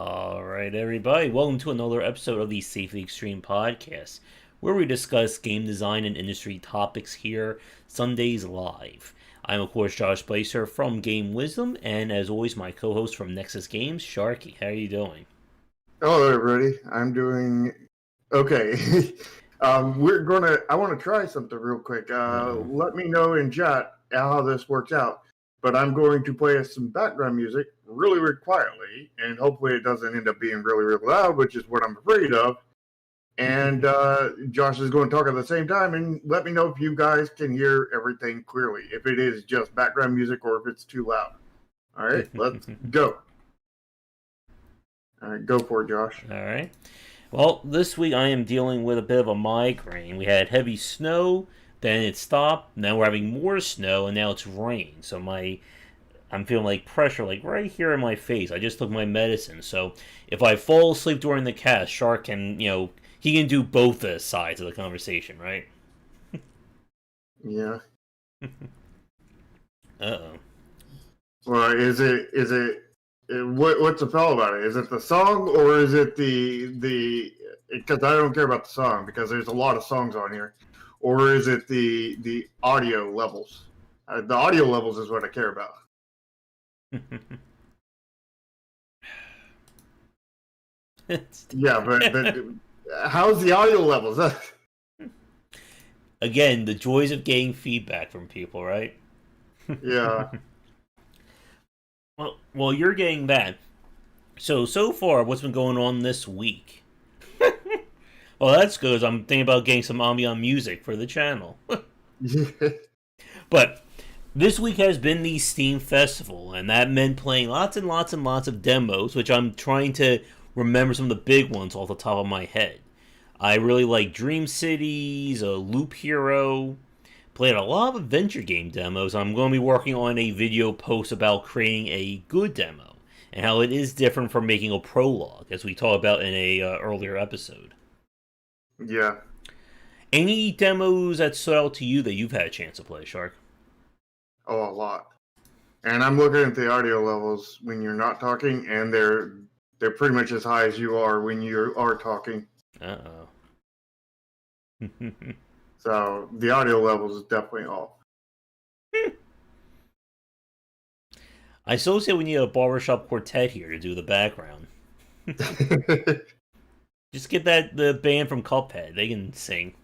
All right, everybody. Welcome to another episode of the Safely Extreme podcast, where we discuss game design and industry topics here, Sundays live. I'm, of course, Josh Blazer from Game Wisdom, and as always, my co host from Nexus Games, Sharky. How are you doing? Hello, everybody. I'm doing okay. I want to try something real quick. Let me know in chat how this works out. But I'm going to play us some background music really, really quietly, and hopefully it doesn't end up being really, really loud, which is what I'm afraid of. And Josh is going to talk at the same time, and let me know if you guys can hear everything clearly, if it is just background music or if it's too loud. All right, let's go. All right, go for it, Josh. All right. Well, this week I am dealing with a bit of a migraine. We had heavy snow, then it stopped. Now we're having more snow, and now it's rain. So I'm feeling like pressure, like right here in my face. I just took my medicine, so if I fall asleep during the cast, Shark can, he can do both the sides of the conversation, right? Yeah. Uh-oh. Well, what's the fell about it? Is it the song or is it the because I don't care about the song because there's a lot of songs on here, or is it the audio levels? The audio levels is what I care about. Yeah, but how's the audio levels? Again, the joys of getting feedback from people, right? Yeah. Well, you're getting that. So far, what's been going on this week? Well, that's good. I'm thinking about getting some ambient music for the channel. But this week has been the Steam Festival, and that meant playing lots and lots and lots of demos, which I'm trying to remember some of the big ones off the top of my head. I really like Dream Cities, Loop Hero, played a lot of adventure game demos. I'm going to be working on a video post about creating a good demo, and how it is different from making a prologue, as we talked about in a earlier episode. Yeah. Any demos that stood out to you that you've had a chance to play, Shark? Oh, a lot. And I'm looking at the audio levels when you're not talking, and they're pretty much as high as you are when you are talking. Uh-oh. So the audio levels is definitely off. I still say we need a barbershop quartet here to do the background. Just get the band from Cuphead. They can sing.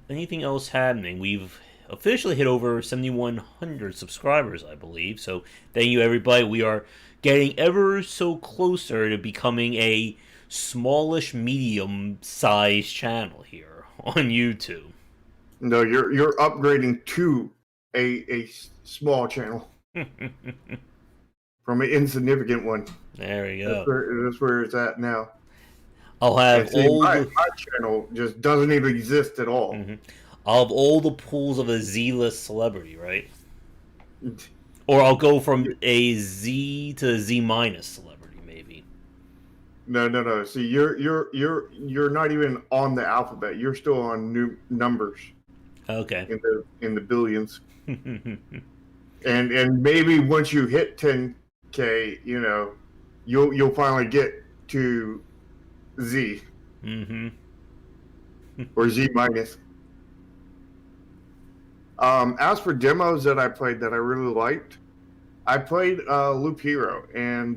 Anything else happening? We've officially hit over 7,100 subscribers, I believe. So thank you, everybody. We are getting ever so closer to becoming a smallish, medium-sized channel here on YouTube. No, you're upgrading to a small channel from an insignificant one. There we go. That's where it's at now. I'll have my channel just doesn't even exist at all. Mm-hmm. I'll have all the pools of a Z-list celebrity, right? Or I'll go from a Z to a Z minus celebrity, maybe. No. See, you're not even on the alphabet. You're still on new numbers. Okay. In the billions. and maybe once you hit 10K, you'll finally get to Z. Mm-hmm. Or Z minus. As for demos that I played that I really liked, I played Loop Hero, and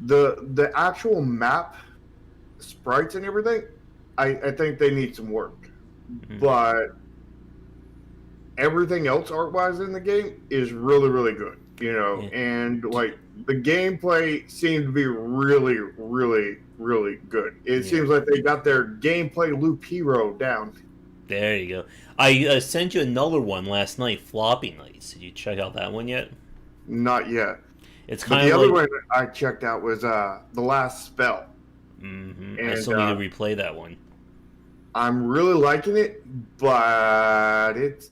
the actual map sprites and everything, I think they need some work. Mm-hmm. But everything else art-wise in the game is really, really good, and like the gameplay seemed to be really, really, really good. It seems like they got their gameplay Loop Hero down. There you go. I sent you another one last night, Floppy Nights. Did you check out that one yet? Not yet. It's kind of the other one I checked out was The Last Spell. Mm-hmm. And I still need to replay that one. I'm really liking it, but it's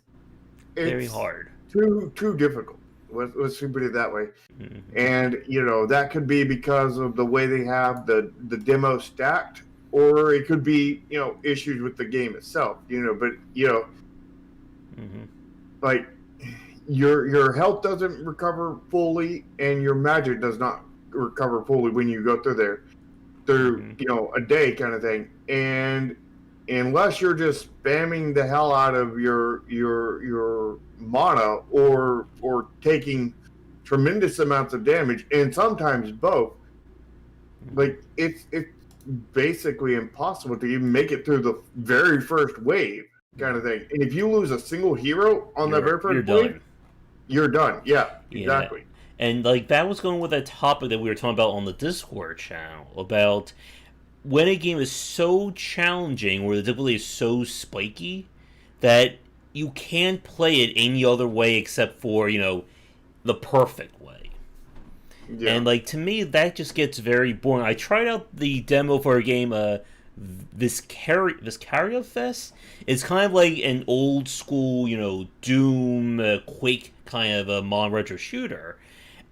very hard. Too difficult. Let's put it that way. Mm-hmm. And that could be because of the way they have the demo stacked, or it could be issues with the game itself. But mm-hmm. like your health doesn't recover fully, and your magic does not recover fully when you go through a day kind of thing. And unless you're just spamming the hell out of your mana or taking tremendous amounts of damage, and sometimes both, like it's basically impossible to even make it through the very first wave kind of thing. And if you lose a single hero on the very You're first wave, done. you're done. Yeah, Yeah. exactly. And like that was going with that topic that we were talking about on the Discord channel about when a game is so challenging or the difficulty is so spiky that you can't play it any other way except for, the perfect way. Yeah. And like to me that just gets very boring. I tried out the demo for a game Viscaria Fest. It's kind of like an old school, Doom, Quake kind of a modern retro shooter.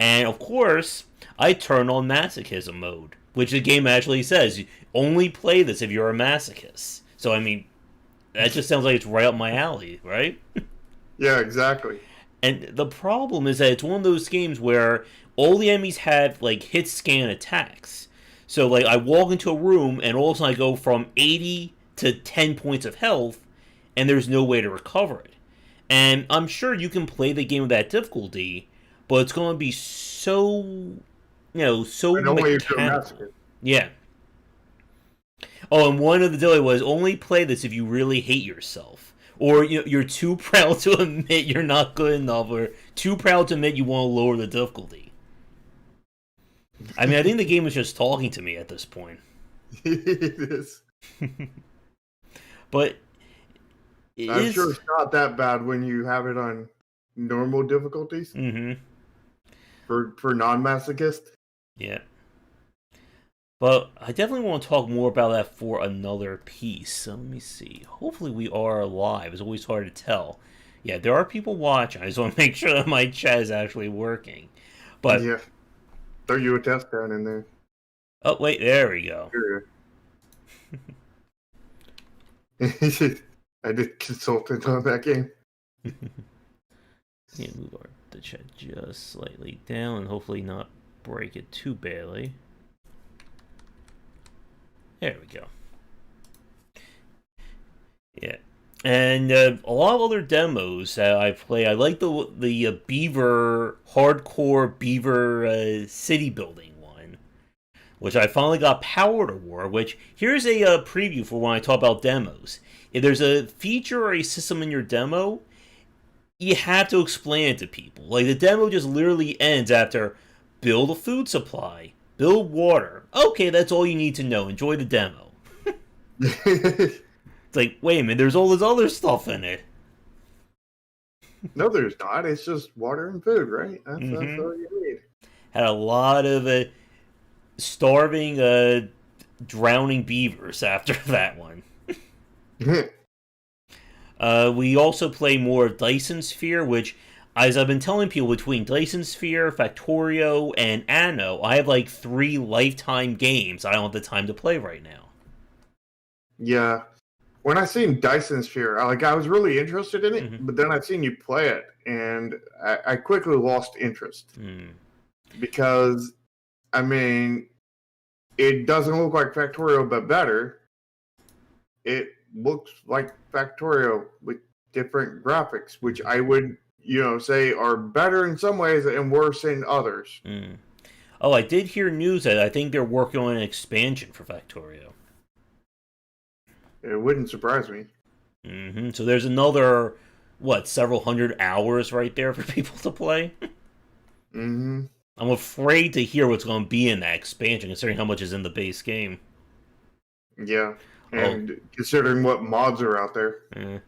And of course, I turn on masochism mode, which the game actually says you only play this if you're a masochist. So I mean, that just sounds like it's right up my alley, right? Yeah, exactly. And the problem is that it's one of those games where all the enemies have like hit scan attacks. So like I walk into a room and all of a sudden I go from 80 to 10 points of health and there's no way to recover it. And I'm sure you can play the game with that difficulty, but it's going to be so, so mechanical. Yeah. Oh, and one of the delay was only play this if you really hate yourself. Or you're too proud to admit you're not good enough, or too proud to admit you want to lower the difficulty. I mean, I think the game is just talking to me at this point. It is. But I'm sure it's not that bad when you have it on normal difficulties. Mm-hmm. For non-masochist. Yeah. But I definitely want to talk more about that for another piece. So let me see. Hopefully we are live. It's always hard to tell. Yeah, there are people watching. I just want to make sure that my chat is actually working. But yeah. Throw you a test down in there. Oh, wait, there we go. I did consultant on that game. Yeah, move the chat just slightly down and hopefully not break it too badly. There we go. Yeah. And a lot of other demos that I play. I like the Beaver, hardcore Beaver city building one, which I finally got Power Award, which here's a preview for when I talk about demos. If there's a feature or a system in your demo, you have to explain it to people. Like, the demo just literally ends after build a food supply, build water. Okay, that's all you need to know. Enjoy the demo. It's like, wait a minute, there's all this other stuff in it. No, there's not. It's just water and food, right? That's all you need. Had a lot of starving, drowning beavers after that one. We also play more of Dyson Sphere, which, as I've been telling people, between Dyson Sphere, Factorio, and Anno, I have like 3 lifetime games I don't have the time to play right now. Yeah. When I seen Dyson Sphere, I was really interested in it, but then I seen you play it, and I quickly lost interest. Because, I mean, it doesn't look like Factorio, but better. It looks like Factorio with different graphics, which I would, say are better in some ways and worse in others. Oh, I did hear news that I think they're working on an expansion for Factorio. It wouldn't surprise me. So there's another, several hundred hours right there for people to play? I'm afraid to hear what's going to be in that expansion, considering how much is in the base game. Yeah, and considering what mods are out there.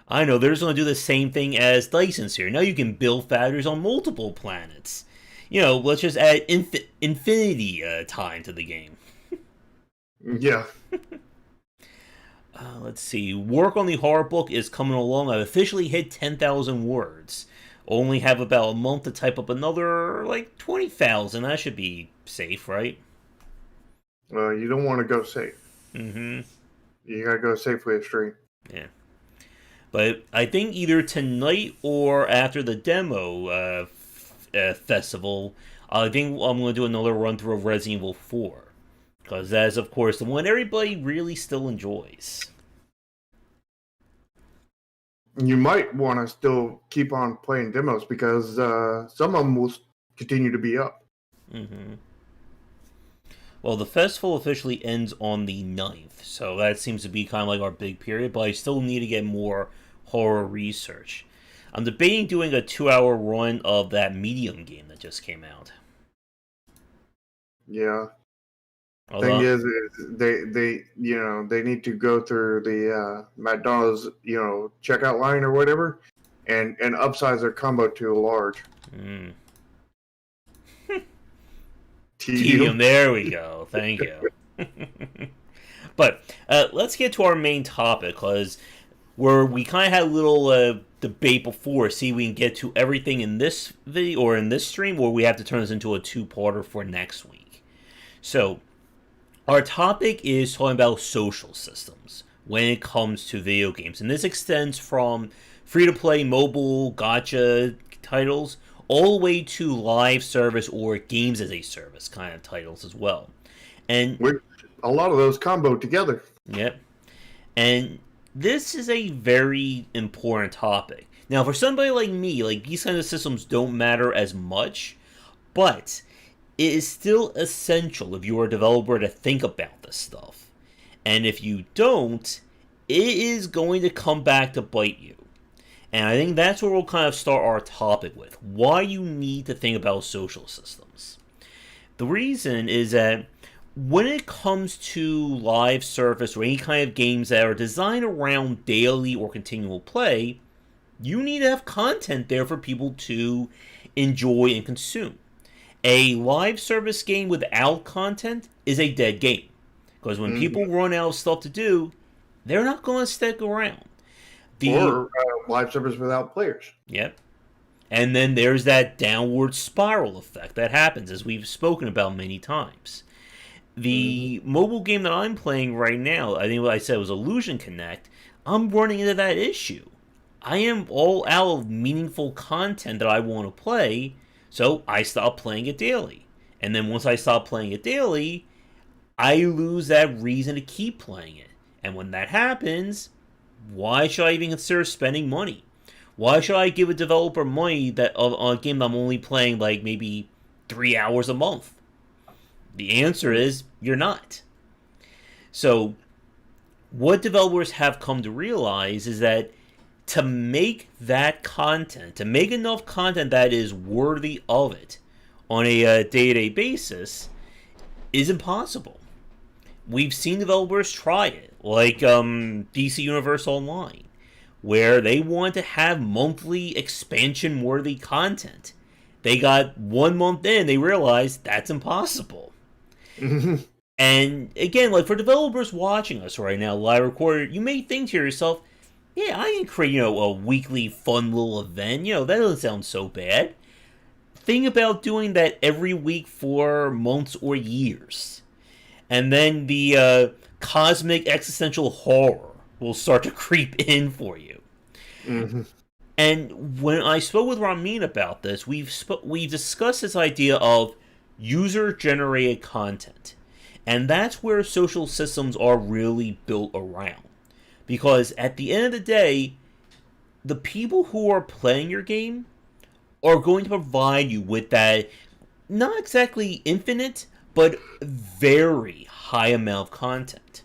I know, they're just going to do the same thing as Dyson Sphere. Now you can build factories on multiple planets. Let's just add infinity time to the game. Yeah. Let's see. Work on the horror book is coming along. I've officially hit 10,000 words. Only have about a month to type up another, 20,000. That should be safe, right? Well, you don't want to go safe. You gotta go safely astray. Yeah. But I think either tonight or after the demo festival, I think I'm going to do another run through of Resident Evil 4. Because that is, of course, the one everybody really still enjoys. You might want to still keep on playing demos because some of them will continue to be up. Mm-hmm. Well, the festival officially ends on the 9th, so that seems to be kind of like our big period, but I still need to get more horror research. I'm debating doing a 2-hour run of that Medium game that just came out. Yeah. Although, Thing is they need to go through the McDonald's checkout line or whatever, and upsize their combo to a large. Tedium, there we go. Thank you. But let's get to our main topic, because we kind of had a little debate before, see if we can get to everything in this video or in this stream, or we have to turn this into a two-parter for next week. So, our topic is talking about social systems when it comes to video games, and this extends from free-to-play mobile gacha titles all the way to live service or games as a service kind of titles as well. And a lot of those combo together. Yep. And this is a very important topic. Now, for somebody like me, like, these kind of systems don't matter as much, but it is still essential if you are a developer to think about this stuff. And if you don't, it is going to come back to bite you. And I think that's where we'll kind of start our topic with. Why you need to think about social systems. The reason is that when it comes to live service or any kind of games that are designed around daily or continual play, you need to have content there for people to enjoy and consume. A live service game without content is a dead game. Because when people run out of stuff to do, they're not going to stick around. Or live service without players. Yep. And then there's that downward spiral effect that happens, as we've spoken about many times. The mobile game that I'm playing right now, I think what I said was Illusion Connect, I'm running into that issue. I am all out of meaningful content that I want to play, so I stop playing it daily. And then once I stop playing it daily, I lose that reason to keep playing it. And when that happens, why should I even consider spending money? Why should I give a developer money on a game that I'm only playing like maybe 3 hours a month? The answer is, you're not. So, what developers have come to realize is that to make that content, to make enough content that is worthy of it on a day-to-day basis, is impossible. We've seen developers try it, like DC Universe Online, where they want to have monthly expansion-worthy content. They got 1 month in, they realized that's impossible. And again, like, for developers watching us right now, live recorded, you may think to yourself, yeah, I can create, a weekly fun little event. That doesn't sound so bad. Think about doing that every week for months or years. And then the cosmic existential horror will start to creep in for you. And when I spoke with Ramin about this, we've discussed this idea of user-generated content. And that's where social systems are really built around. Because at the end of the day, the people who are playing your game are going to provide you with that, not exactly infinite, but very high amount of content.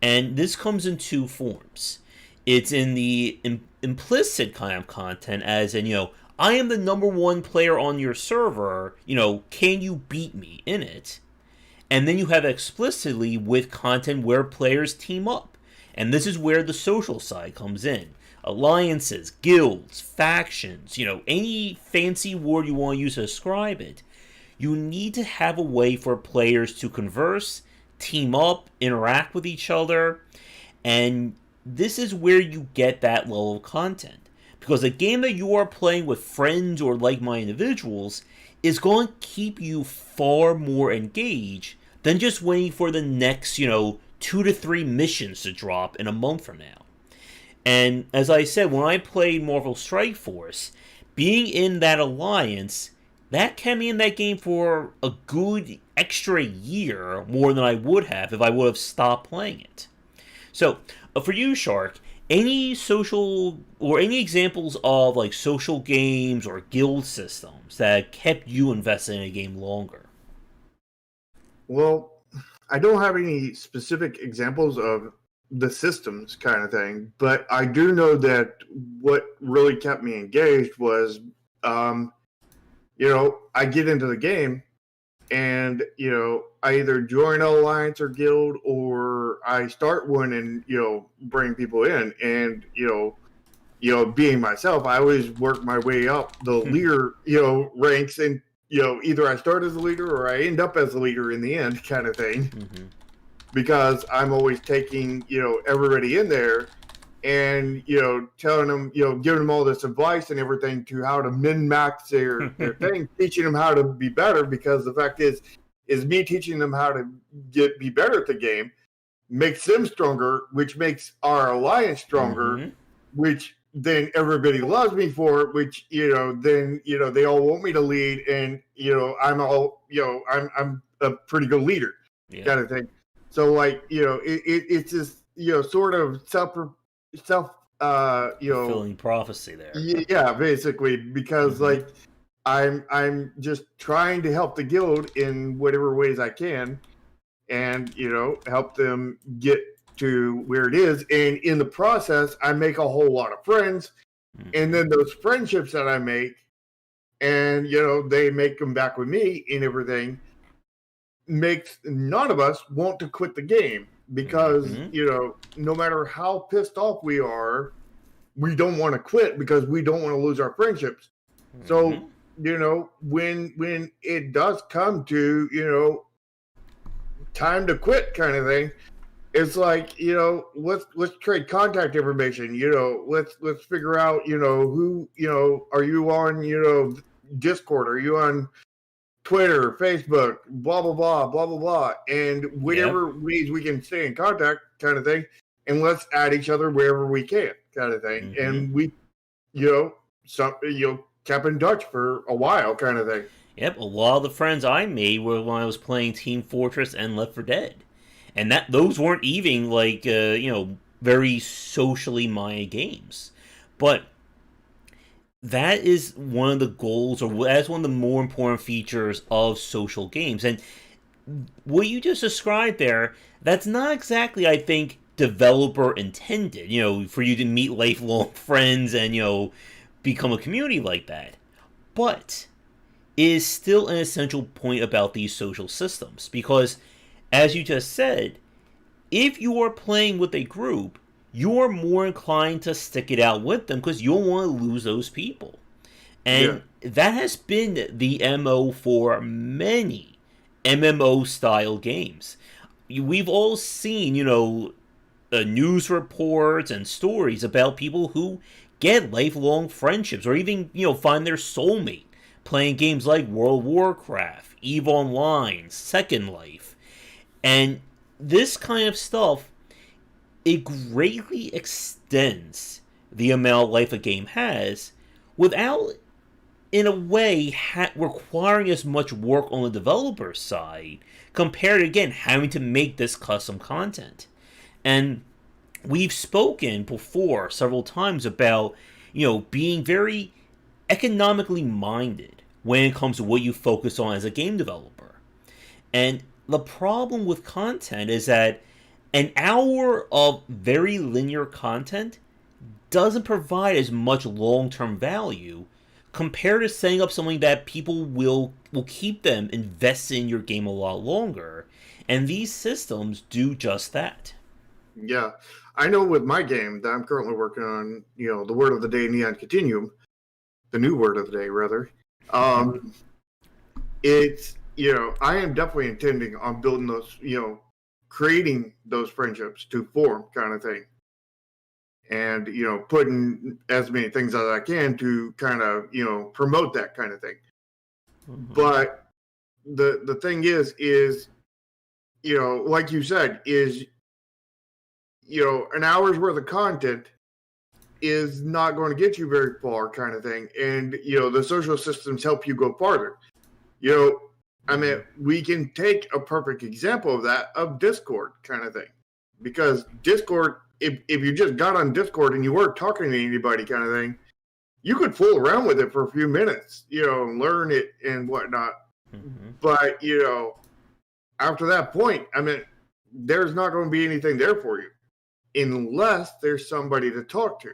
And this comes in two forms. It's in the implicit kind of content, as in, I am the number one player on your server, can you beat me in it? And then you have explicitly with content where players team up. And this is where the social side comes in. Alliances, guilds, factions, any fancy word you want to use to describe it. You need to have a way for players to converse, team up, interact with each other, and this is where you get that level of content. Because a game that you are playing with friends or like-minded individuals is going to keep you far more engaged than just waiting for the next, 2 to 3 missions to drop in a month from now. And as I said, when I played Marvel Strike Force, being in that alliance, that kept me in that game for a good extra year more than I would have if I would have stopped playing it. So, for you, Shark, any social or any examples of like social games or guild systems that kept you invested in a game longer? Well, I don't have any specific examples of the systems kind of thing, but I do know that what really kept me engaged was, um, I get into the game and, I either join an alliance or guild or I start one and, bring people in. And, being myself, I always work my way up the leader, ranks, and either I start as a leader or I end up as a leader in the end, kind of thing. Mm-hmm. Because I'm always taking, everybody in there and, telling them, giving them all this advice and everything to how to min max their thing, teaching them how to be better. Because the fact is me teaching them how to be better at the game makes them stronger, which makes our alliance stronger, Mm-hmm. which then everybody loves me for, which then they all want me to lead, and I'm a pretty good leader, Yeah. kind of thing. So like it's just sort of self Fulfilling prophecy there. yeah, basically, because Mm-hmm. like I'm just trying to help the guild in whatever ways I can, and help them get to where it is, and in the process I make a whole lot of friends, and Mm-hmm. then those friendships that I make, and they make them back with me and everything, makes none of us want to quit the game, because Mm-hmm. no matter how pissed off we are, we don't want to quit because we don't want to lose our friendships. Mm-hmm. So when it does come to time to quit kind of thing, it's like let's trade contact information. Let's figure out who are you on Discord, are you on Twitter, Facebook, blah blah blah blah blah blah, and Yep. whatever ways we can stay in contact kind of thing, and let's add each other wherever we can kind of thing. Mm-hmm. And we kept in touch for a while kind of thing. Yep. A lot of the friends I made were when I was playing Team Fortress and Left 4 Dead, and that those weren't even like very socially minded games, but that is one of the goals, or that's one of the more important features of social games. And what you just described there, that's not exactly, I think, developer intended. For you to meet lifelong friends and become a community like that. But it is still an essential point about these social systems because, as you just said, if you are playing with a group, you're more inclined to stick it out with them because you don't want to lose those people. Yeah, And that has been the MO for many MMO style games. We've all seen, news reports and stories about people who get lifelong friendships or even, find their soulmate playing games like World of Warcraft, EVE Online, Second Life. And this kind of stuff, it greatly extends the amount of life a game has without, in a way, requiring as much work on the developer side compared to, again, having to make this custom content. And we've spoken before several times about, being very economically minded when it comes to what you focus on as a game developer. And the problem with content is that an hour of very linear content doesn't provide as much long-term value compared to setting up something that people will keep them invested in your game a lot longer. And these systems do just that. yeah. I know with my game that I'm currently working on, the word of the day, Neon Continuum, the new word of the day, rather. It's I am definitely intending on building those, creating those friendships to form kind of thing, and putting as many things as I can to kind of promote that kind of thing. Mm-hmm. But the thing is like you said, is an hour's worth of content is not going to get you very far, kind of thing. And the social systems help you go farther. I mean, we can take a perfect example of that of Discord, kind of thing, because Discord, if you just got on Discord and you weren't talking to anybody, kind of thing, you could fool around with it for a few minutes, learn it and whatnot. But after that point, I mean, there's not going to be anything there for you unless there's somebody to talk to.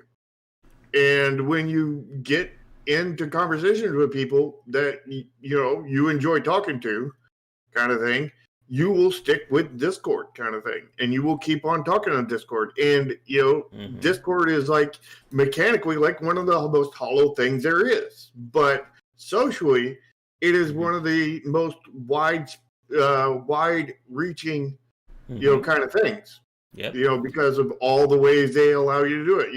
And when you get into conversations with people that you enjoy talking to, kind of thing, you will stick with Discord, kind of thing, and you will keep on talking on Discord. And Discord is like mechanically like one of the most hollow things there is, but socially, it is one of the most wide-reaching, kind of things. Because of all the ways they allow you to do it.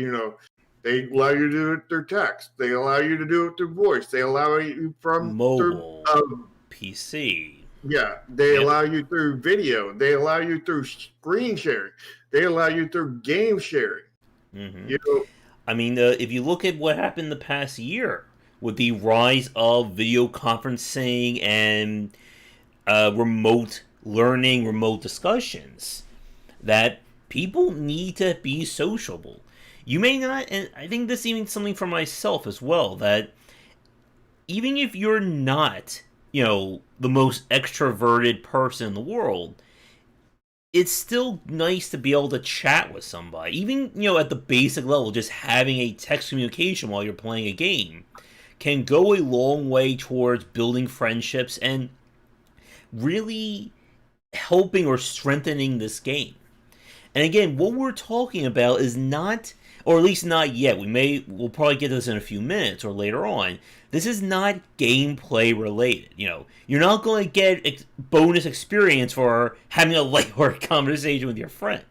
They allow you to do it through text. They allow you to do it through voice. They allow you from mobile, through, PC. Yeah, they allow you through video. They allow you through screen sharing. They allow you through game sharing. I mean, if you look at what happened the past year with the rise of video conferencing and remote learning, remote discussions, that people need to be sociable. You may not, and I think this is even something for myself as well, that even if you're not, the most extroverted person in the world, it's still nice to be able to chat with somebody. Even, at the basic level, just having a text communication while you're playing a game can go a long way towards building friendships and really helping or strengthening this game. And again, what we're talking about is not, or at least not yet, we'll probably get to this in a few minutes or later on, this is not gameplay related. You're not going to get bonus experience for having a lighthearted conversation with your friend.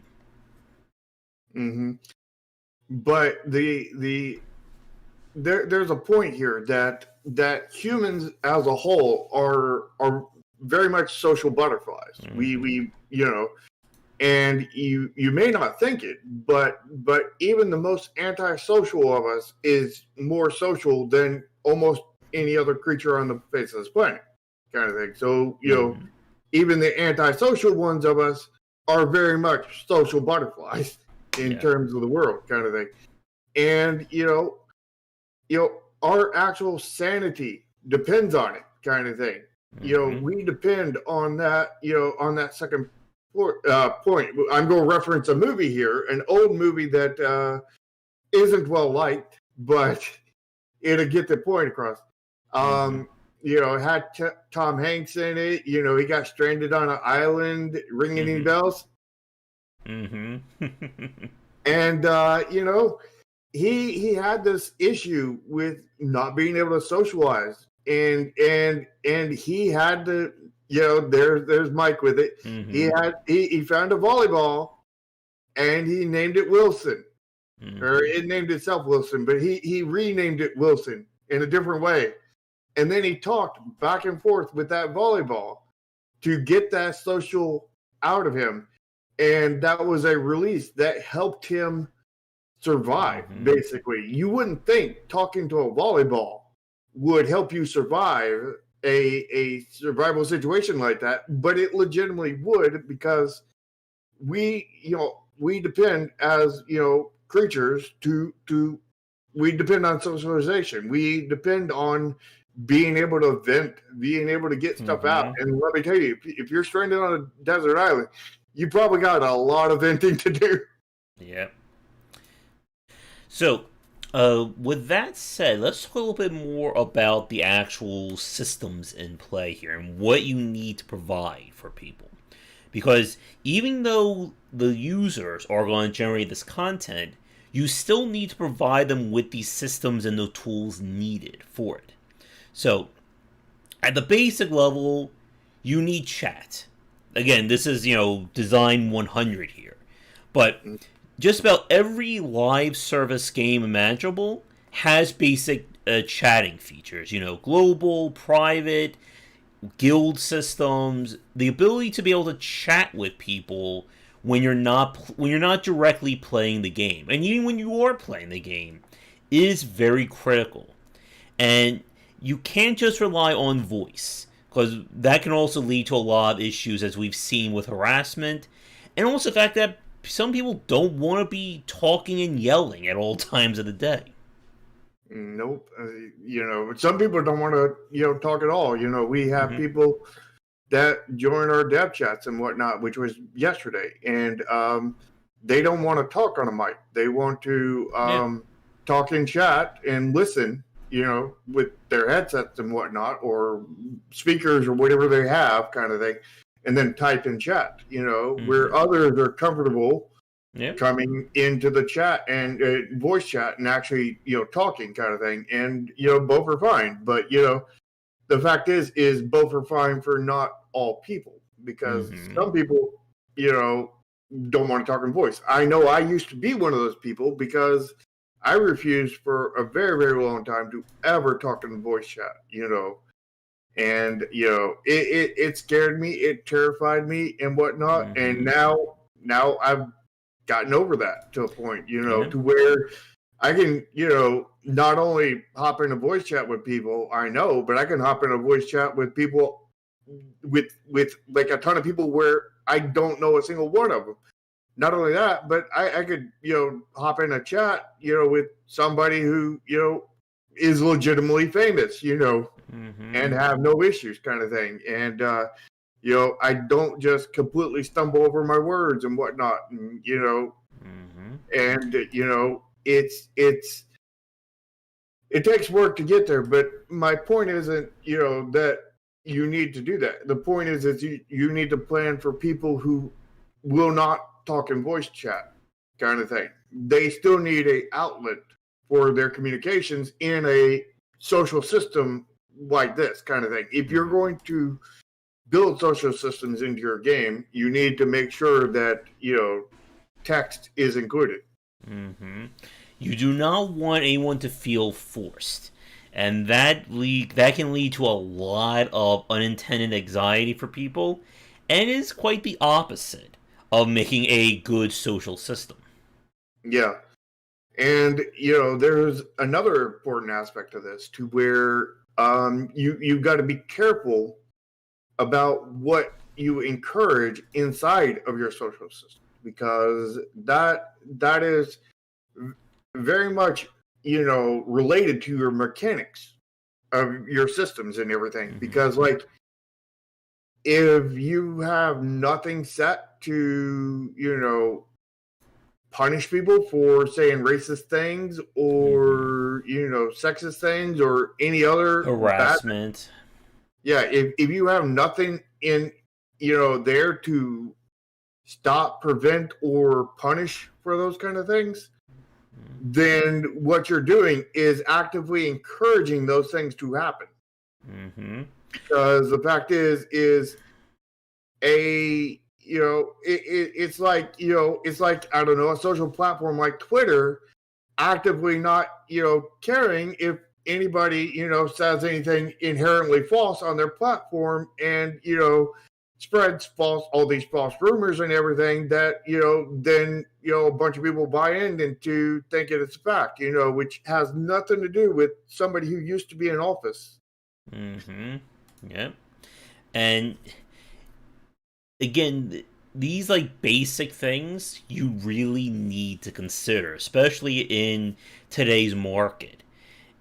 But there's a point here that humans as a whole are very much social butterflies. We and you may not think it, but even the most antisocial of us is more social than almost any other creature on the face of this planet, kind of thing. So, even the antisocial ones of us are very much social butterflies in terms of the world, kind of thing. And, our actual sanity depends on it, kind of thing. We depend on that, on that second point. I'm going to reference a movie here, an old movie that isn't well liked, but it'll get the point across. It had Tom Hanks in it. He got stranded on an island. Ringing any bells? And he had this issue with not being able to socialize, and he had to. There's Mike with it. He found a volleyball, and he named it Wilson, or it named itself Wilson, but he renamed it Wilson in a different way, and then he talked back and forth with that volleyball to get that social out of him, and that was a release that helped him survive. Basically, you wouldn't think talking to a volleyball would help you survive a survival situation like that, but it legitimately would, because we depend as creatures we depend on socialization. We depend on being able to vent, being able to get stuff out. And let me tell you, if you're stranded on a desert island, you probably got a lot of venting to do. Yeah. So with that said, let's talk a little bit more about the actual systems in play here and what you need to provide for people. Because even though the users are going to generate this content, you still need to provide them with the systems and the tools needed for it. So, at the basic level, you need chat. Again, this is, design 100 here. But just about every live service game imaginable has basic chatting features. Global, private, guild systems, the ability to be able to chat with people when you're not directly playing the game, and even when you are playing the game, is very critical. And you can't just rely on voice, because that can also lead to a lot of issues, as we've seen with harassment, and also the fact that some people don't want to be talking and yelling at all times of the day. Nope. Some people don't want to, talk at all. We have Mm-hmm. people that join our dev chats and whatnot, which was yesterday, and they don't want to talk on a mic. They want to Yeah. talk in chat and listen, with their headsets and whatnot, or speakers or whatever they have, kind of thing, and then type in chat. Where Mm-hmm. others are comfortable Yeah. coming into the chat and voice chat and actually talking, kind of thing, and both are fine. But the fact is both are fine for not all people, because Mm-hmm. some people don't want to talk in voice. I know I used to be one of those people, because I refused for a very, very long time to ever talk in the voice chat. And it scared me, it terrified me and whatnot. And Mm-hmm. now I've gotten over that to a point, Yeah. to where I can, not only hop in a voice chat with people I know, but I can hop in a voice chat with people, with like a ton of people where I don't know a single one of them. Not only that, but I could, hop in a chat, with somebody who, is legitimately famous, Mm-hmm. and have no issues, kind of thing. And I don't just completely stumble over my words and whatnot, and Mm-hmm. it's it takes work to get there. But my point isn't, that you need to do that. The point is you need to plan for people who will not talk in voice chat, kind of thing. They still need a outlet for their communications in a social system like this, kind of thing. If you're Mm-hmm. going to build social systems into your game, you need to make sure that text is included. Mm-hmm. You do not want anyone to feel forced, and that can lead to a lot of unintended anxiety for people, and is quite the opposite of making a good social system. Yeah. And there's another important aspect of this, to where you've got to be careful about what you encourage inside of your social system, because that is very much related to your mechanics of your systems and everything. Mm-hmm. Because, like, if you have nothing set to punish people for saying racist things, Mm-hmm. or sexist things, or any other bad, Harassment. yeah, if you have nothing in there to stop, prevent, or punish for those kind of things, then what you're doing is actively encouraging those things to happen. Mm-hmm. Because the fact is a it's like it's like, I don't know, a social platform like Twitter actively not caring if anybody says anything inherently false on their platform, and spreads all these false rumors and everything, that then a bunch of people buy into thinking it's a fact, which has nothing to do with somebody who used to be in office. Mm-hmm. Yep. And again, these like basic things you really need to consider, especially in today's market.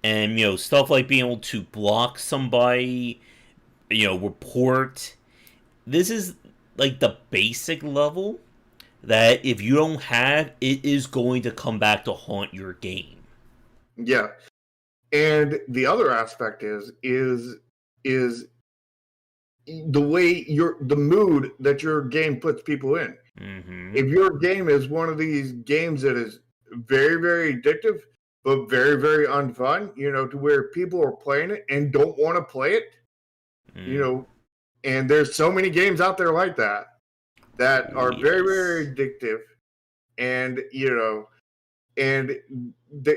And stuff like being able to block somebody, report. This is like the basic level that if you don't have, it is going to come back to haunt your game. Yeah. And the other aspect is the way the mood that your game puts people in. Mm-hmm. If your game is one of these games that is very, very addictive, but very, very unfun, to where people are playing it and don't want to play it, you Mm. know, and there's so many games out there like that Oh are very, very yes. addictive, and and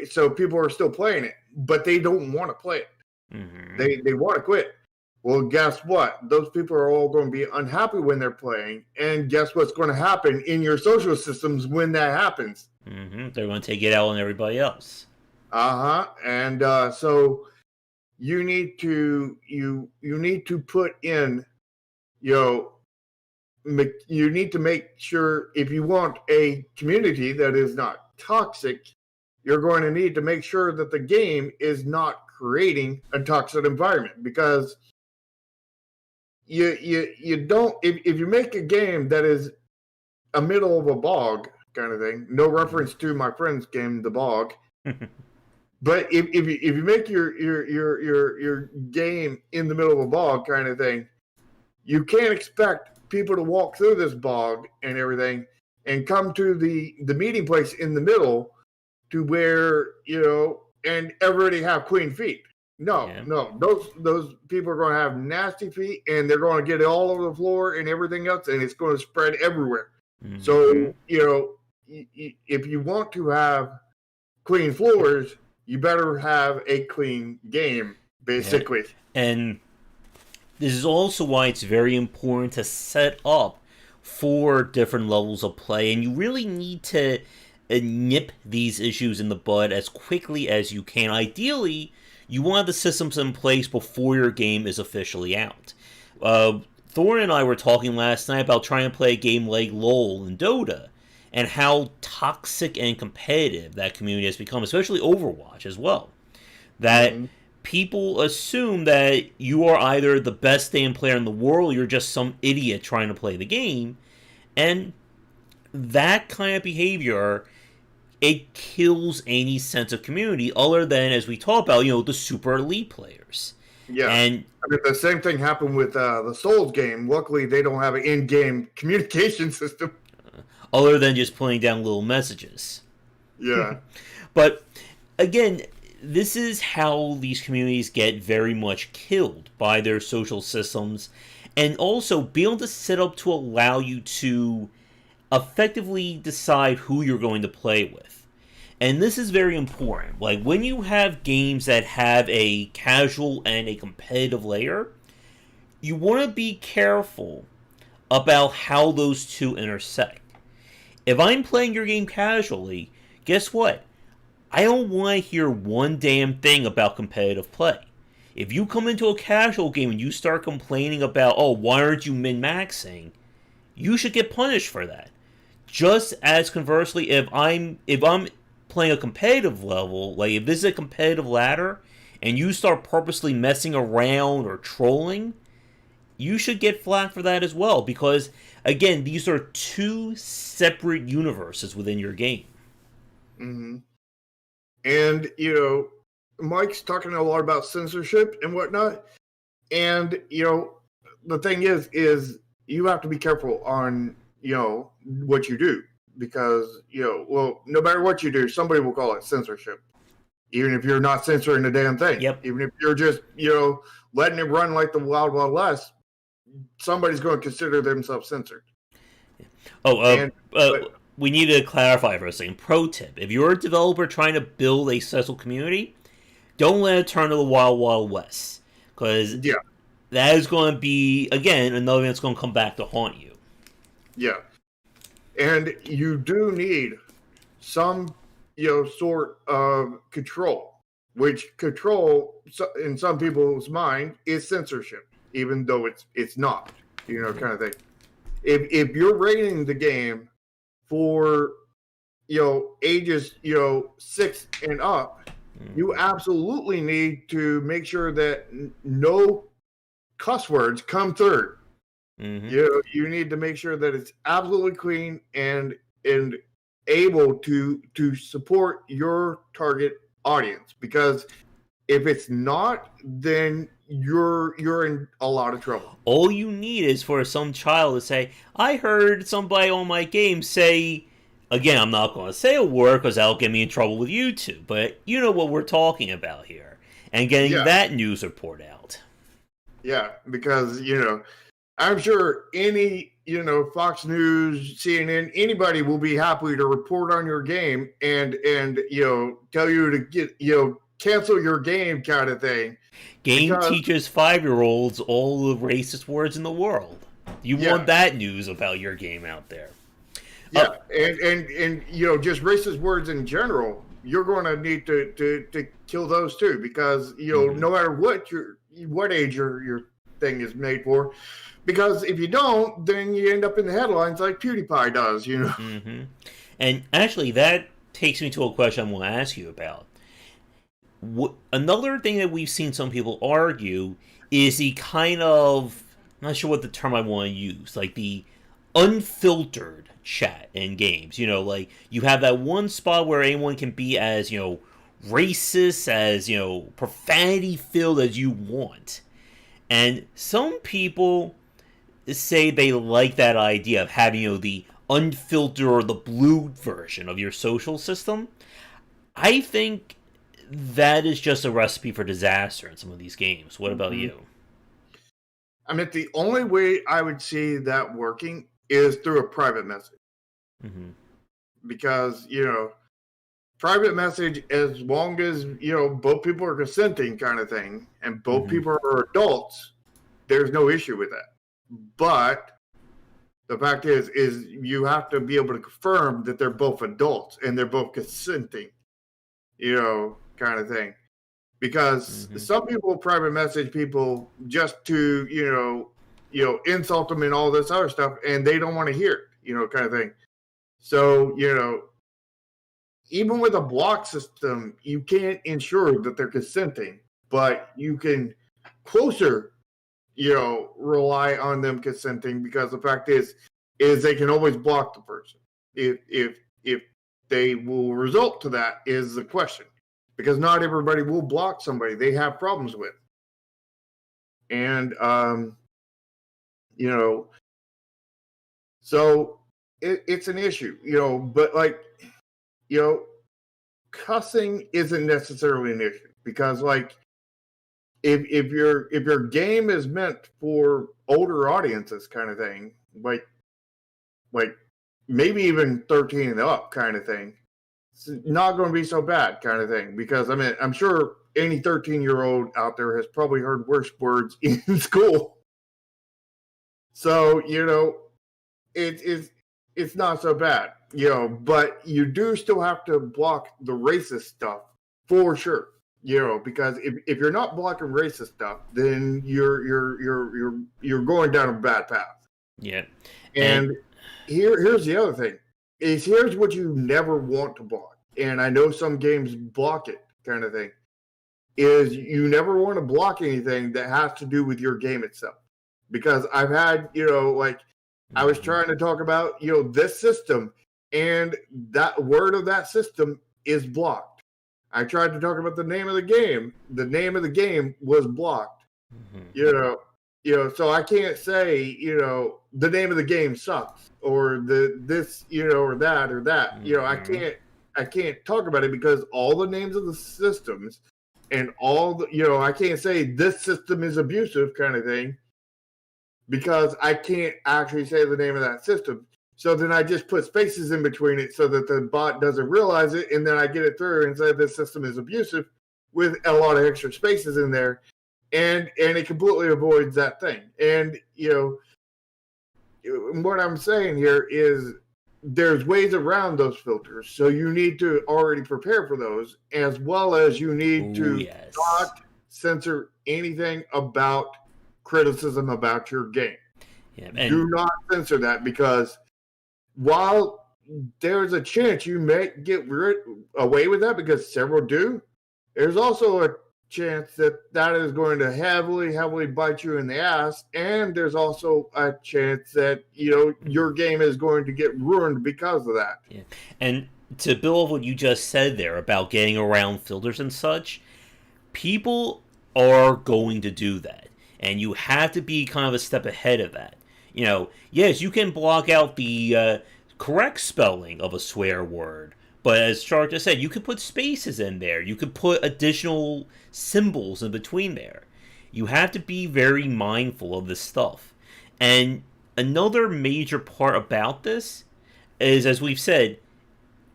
so people are still playing it, but they don't want to play it. Mm-hmm. They want to quit. Well, guess what? Those people are all going to be unhappy when they're playing. And guess what's going to happen in your social systems when that happens? They're going to take it out on everybody else. And so you need to put in, you need to make sure, if you want a community that is not toxic, you're going to need to make sure that the game is not creating a toxic environment, because you don't, if you make a game that is a middle of a bog kind of thing, no reference to my friend's game, The Bog. But if you make your game in the middle of a bog kind of thing, you can't expect people to walk through this bog and everything and come to the meeting place in the middle to where, and everybody have clean feet. No. Those people are going to have nasty feet, and they're going to get it all over the floor and everything else, and it's going to spread everywhere. Mm-hmm. So, if you want to have clean floors, you better have a clean game, basically. Yeah. And this is also why it's very important to set up 4 different levels of play, and you really need to nip these issues in the bud as quickly as you can. Ideally, you want the systems in place before your game is officially out. Thorne and I were talking last night about trying to play a game like LoL and Dota, and how toxic and competitive that community has become, especially Overwatch as well. That people assume that you are either the best damn player in the world, or you're just some idiot trying to play the game. And that kind of behavior, it kills any sense of community, other than, as we talk about, the super elite players. Yeah, and I mean, the same thing happened with the Souls game. Luckily, they don't have an in-game communication system. Other than just putting down little messages. Yeah. But, again, this is how these communities get very much killed by their social systems, and also be able to set up to allow you to effectively decide who you're going to play with. And this is very important. Like, when you have games that have a casual and a competitive layer, you want to be careful about how those two intersect. If I'm playing your game casually, guess what? I don't want to hear one damn thing about competitive play. If you come into a casual game and you start complaining about, why aren't you min-maxing, you should get punished for that. Just as conversely, if I'm playing a competitive level, like if this is a competitive ladder, and you start purposely messing around or trolling, you should get flack for that as well, because, again, these are 2 separate universes within your game. Mm-hmm. And, Mike's talking a lot about censorship and whatnot. And, the thing is you have to be careful on, what you do. Because, no matter what you do, somebody will call it censorship. Even if you're not censoring the damn thing. Yep. Even if you're just, letting it run like the Wild Wild West, somebody's going to consider themselves censored. We need to clarify for a second. Pro tip: if you're a developer trying to build a successful community, don't let it turn to the Wild Wild West, because that is going to be, again, another thing that's going to come back to haunt you. Yeah, and you do need some, sort of control, which control in some people's mind is censorship, even though it's not, kind of thing. If you're rating the game for, ages, 6 and up, you absolutely need to make sure that no cuss words come through. Mm-hmm. You need to make sure that it's absolutely clean and able to support your target audience, because if it's not, then you're in a lot of trouble. All you need is for some child to say, I heard somebody on my game say, again, I'm not going to say a word because that'll get me in trouble with YouTube, but you know what we're talking about here, and getting that news report out. Yeah, because, I'm sure any, Fox News, CNN, anybody will be happy to report on your game and tell you to get, cancel your game kind of thing. Game Because teaches 5-year-olds all the racist words in the world. You want yeah, that news about your game out there. Uh, yeah, and just racist words in general, you're going to need to kill those too, because no matter what age your thing is made for, because if you don't, then you end up in the headlines like PewDiePie does. mm-hmm. And actually, that takes me to a question I want to ask you about. Another thing that we've seen some people argue is the kind of, I'm not sure what the term I want to use, like the unfiltered chat in games. Like you have that one spot where anyone can be as, racist, as, profanity filled as you want. And some people say they like that idea of having, the unfiltered or the blue version of your social system. I think that is just a recipe for disaster in some of these games. What about you? I mean, the only way I would see that working is through a private message. Mm-hmm. Because, private message, as long as, both people are consenting kind of thing, and both people are adults, there's no issue with that. But the fact is you have to be able to confirm that they're both adults and they're both consenting, kind of thing. Because some people private message people just to, insult them and all this other stuff, and they don't want to hear it, kind of thing. So, even with a block system, you can't ensure that they're consenting, but you can closer, rely on them consenting, because the fact is they can always block the person. If they will result to that is the question, because not everybody will block somebody they have problems with, and so it's an issue, but like, cussing isn't necessarily an issue, because like if your game is meant for older audiences kind of thing, like maybe even 13 and up kind of thing, it's not going to be so bad kind of thing, because I mean, I'm sure any 13-year-old out there has probably heard worse words in school. So, it's not so bad, but you do still have to block the racist stuff for sure, because if you're not blocking racist stuff, then you're going down a bad path. Yeah. And here's the other thing, is here's what you never want to block. And I know some games block it kind of thing, is you never want to block anything that has to do with your game itself. Because I've had, like, I was trying to talk about, this system, and that word of that system is blocked. I tried to talk about the name of the game. The name of the game was blocked. So I can't say, the name of the game sucks, or this, or that, or that. I can't talk about it, because all the names of the systems and all the, I can't say this system is abusive kind of thing, because I can't actually say the name of that system. So then I just put spaces in between it so that the bot doesn't realize it, and then I get it through and say this system is abusive with a lot of extra spaces in there, and it completely avoids that thing. And what I'm saying here is there's ways around those filters, so you need to already prepare for those, as well as you need to not censor anything about criticism about your game. Do not censor that, because while there's a chance you may get away with that, because several do, there's also a chance that is going to heavily bite you in the ass, and there's also a chance that your game is going to get ruined because of that. Yeah. And to build on what you just said there about getting around filters and such, people are going to do that, and you have to be kind of a step ahead of that. Yes, you can block out the correct spelling of a swear word, but as Char just said, you could put spaces in there. You could put additional symbols in between there. You have to be very mindful of this stuff. And another major part about this is, as we've said,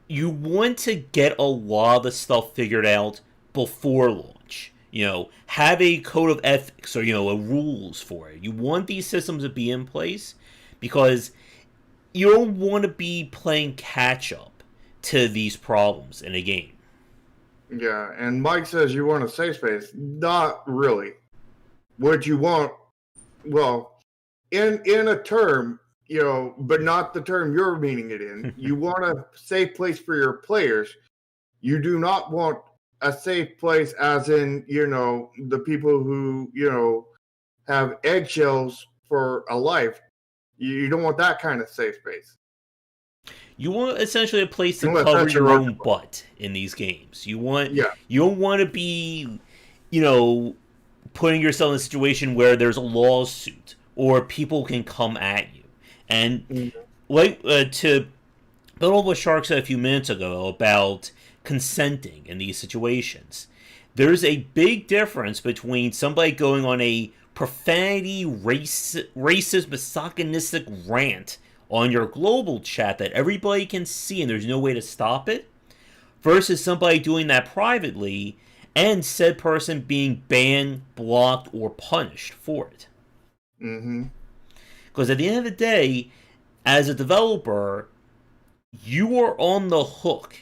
you want to get a lot of the stuff figured out before launch. Have a code of ethics or a rules for it. You want these systems to be in place because you don't want to be playing catch up to these problems in a game. Yeah, and Mike says you want a safe space. Not really. What you want, well, in a term, but not the term you're meaning it in. You want a safe place for your players. You do not want a safe place as in, the people who, have eggshells for a life. You don't want that kind of safe space. You want essentially a place to Unless cover that's your your own butt in these games. You Yeah. don't want to be, putting yourself in a situation where there's a lawsuit or people can come at you. And like to build on what Shark said a few minutes ago about consenting in these situations, there's a big difference between somebody going on a profanity, racist, misogynistic rant on your global chat that everybody can see and there's no way to stop it, versus somebody doing that privately and said person being banned, blocked, or punished for it. Mm-hmm. Because at the end of the day, as a developer, you are on the hook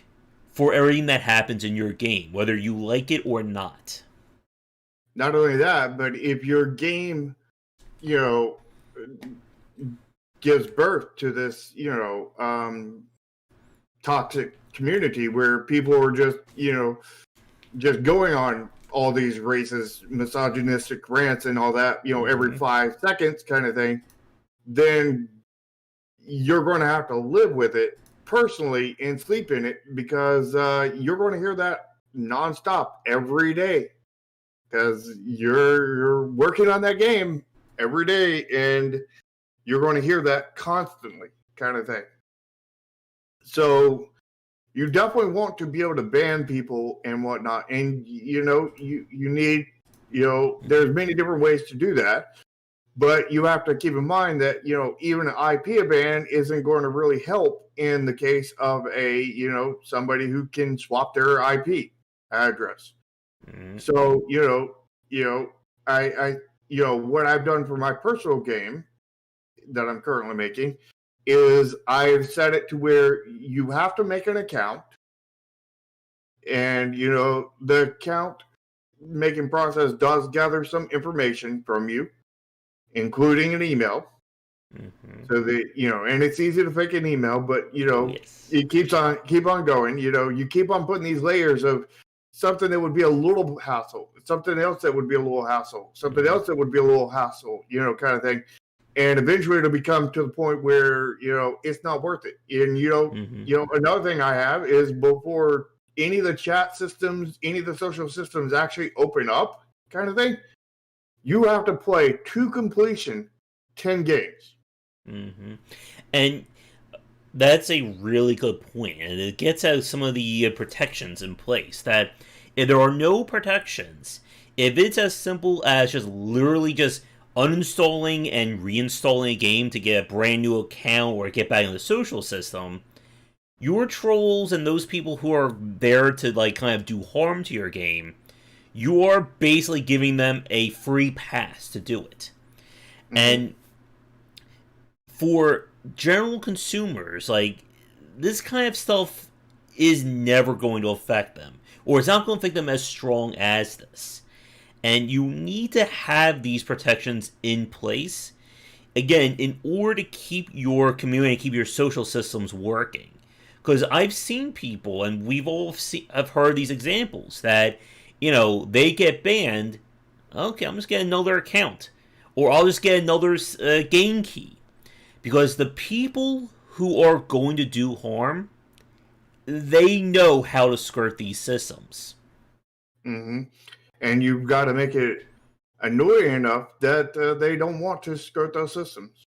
for everything that happens in your game, whether you like it or not. Not only that, but if your game, gives birth to this, toxic community where people are just going on all these racist, misogynistic rants and all that, every 5 seconds kind of thing, then you're going to have to live with it personally and sleep in it because you're going to hear that nonstop every day because you're working on that game every day and you're going to hear that constantly kind of thing. So you definitely want to be able to ban people and whatnot. And, you need, there's many different ways to do that. But you have to keep in mind that, even an IP ban isn't going to really help in the case of somebody who can swap their IP address. Mm-hmm. So, I what I've done for my personal game that I'm currently making is I've set it to where you have to make an account and, the account making process does gather some information from you, including an email. Mm-hmm. So and it's easy to fake an email, but yes. It keep on going. You keep on putting these layers of something that would be a little hassle, something else that would be a little hassle, something else that would be a little hassle, kind of thing. And eventually it'll become to the point where, it's not worth it. And, another thing I have is before any of the chat systems, any of the social systems actually open up kind of thing, you have to play to completion 10 games. Mm-hmm. And that's a really good point. And it gets out some of the protections in place that if there are no protections, if it's as simple as just literally just uninstalling and reinstalling a game to get a brand new account or get back in the social system, your trolls and those people who are there to kind of do harm to your game, you are basically giving them a free pass to do it. Mm-hmm. And for general consumers, this kind of stuff is never going to affect them, or it's not going to affect them as strong as this. And you need to have these protections in place, again, in order to keep your community, keep your social systems working. Because I've seen people, and we've all have heard these examples, that, they get banned, okay, I'm just getting another account. Or I'll just get another game key. Because the people who are going to do harm, they know how to skirt these systems. Mm-hmm. And you've got to make it annoying enough that they don't want to skirt those systems,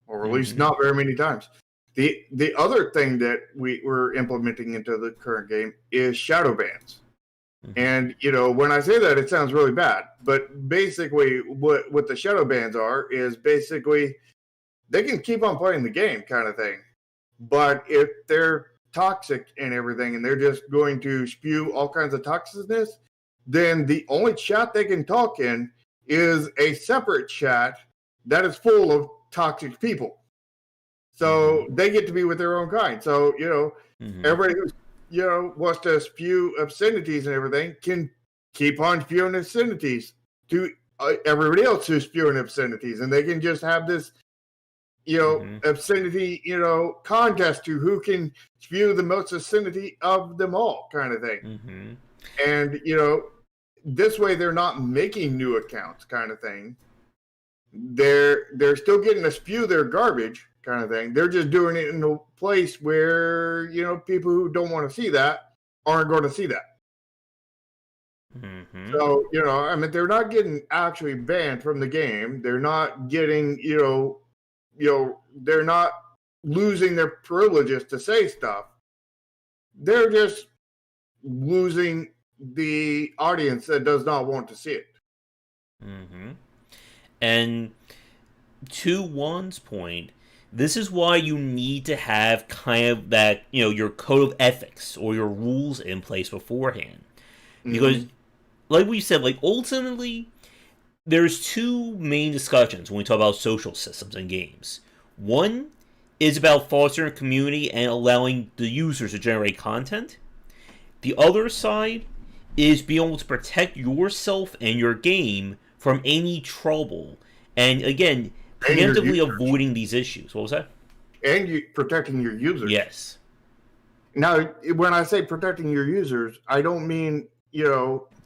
or at least not very many times. The other thing that we're implementing into the current game is shadow bans. Mm-hmm. And, when I say that, it sounds really bad. But basically what the shadow bans are is basically they can keep on playing the game kind of thing. But if they're toxic and everything and they're just going to spew all kinds of toxicness, then the only chat they can talk in is a separate chat that is full of toxic people. So they get to be with their own kind. So, everybody who's, wants to spew obscenities and everything can keep on spewing obscenities to everybody else who's spewing obscenities. And they can just have this, obscenity, contest to who can spew the most obscenity of them all kind of thing. And, this way they're not making new accounts kind of thing. They're still getting to spew their garbage kind of thing. They're just doing it in a place where, people who don't want to see that aren't going to see that. So, they're not getting actually banned from the game. They're not getting, they're not losing their privileges to say stuff. They're just losing the audience that does not want to see it. And to Juan's point, this is why you need to have kind of that, your code of ethics or your rules in place beforehand. Because, like we said, ultimately, there's two main discussions when we talk about social systems and games. One is about fostering a community and allowing the users to generate content. The other side is being able to protect yourself and your game from any trouble. And again, preemptively avoiding these issues. What was that? And protecting your users. Yes. Now, when I say protecting your users, I don't mean,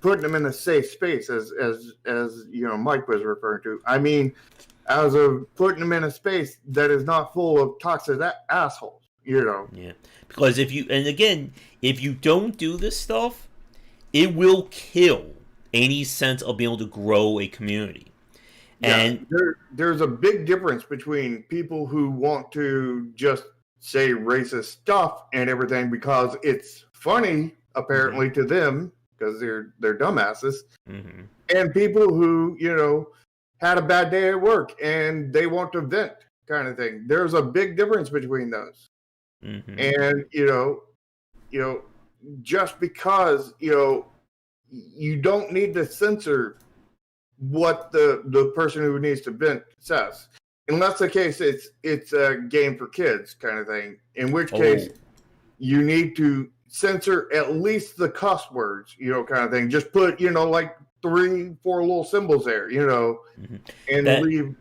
putting them in a safe space as Mike was referring to. I mean, as of putting them in a space that is not full of toxic assholes, Yeah. Because if you don't do this stuff, it will kill any sense of being able to grow a community. And there's a big difference between people who want to just say racist stuff and everything because it's funny, apparently, to them, because they're dumbasses, and people who, had a bad day at work and they want to vent kind of thing. There's a big difference between those. And, just because, you don't need to censor what the person who needs to vent says. Unless the case it's a game for kids kind of thing. In which case you need to censor at least the cuss words, kind of thing. Just put, 3-4 little symbols there, and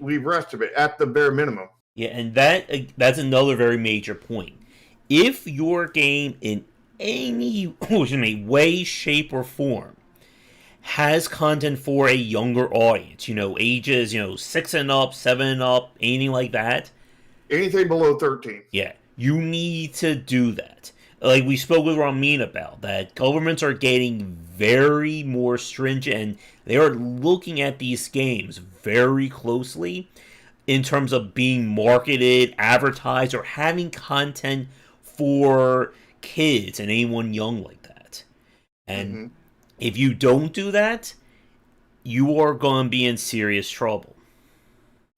leave rest of it at the bare minimum. Yeah, and that's another very major point. If your game in any way, shape, or form has content for a younger audience, ages, 6 and up, 7 and up, anything like that. Anything below 13. Yeah, you need to do that. Like we spoke with Ramin about, that governments are getting very more stringent and they are looking at these games very closely in terms of being marketed, advertised, or having content for kids and anyone young like that. And if you don't do that, you are going to be in serious trouble.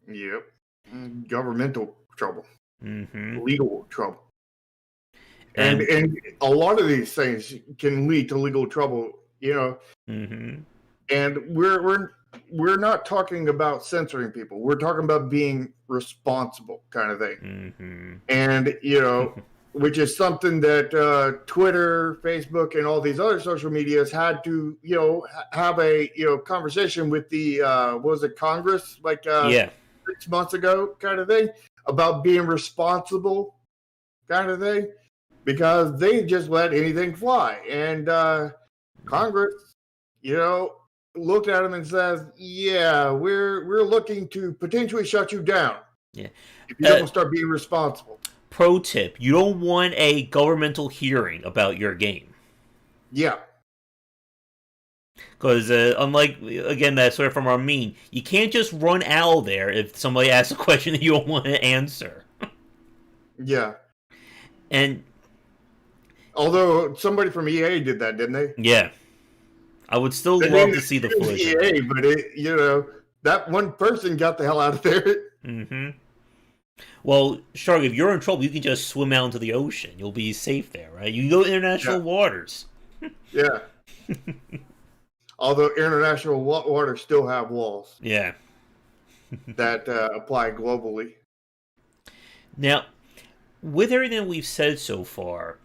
Yep. Governmental trouble. Legal trouble. And a lot of these things can lead to legal trouble, And we're not talking about censoring people. We're talking about being responsible kind of thing. And, which is something that Twitter, Facebook, and all these other social medias had to, have a, conversation with the, Congress, 6 months ago kind of thing, about being responsible kind of thing, because they just let anything fly. And Congress, looked at them and says, yeah, we're looking to potentially shut you down. Yeah. If you don't start being responsible. Pro tip, you don't want a governmental hearing about your game. Yeah. Because unlike, again, that sort of from Ramin, you can't just run out there if somebody asks a question that you don't want to answer. Yeah. And although somebody from EA did that, didn't they? Yeah. I would still love to see the footage. EA, but that one person got the hell out of there. Well, Shark, if you're in trouble, you can just swim out into the ocean. You'll be safe there, right? You can go to international waters. Yeah. Although international waters still have laws Yeah. that apply globally. Now, with everything we've said so far,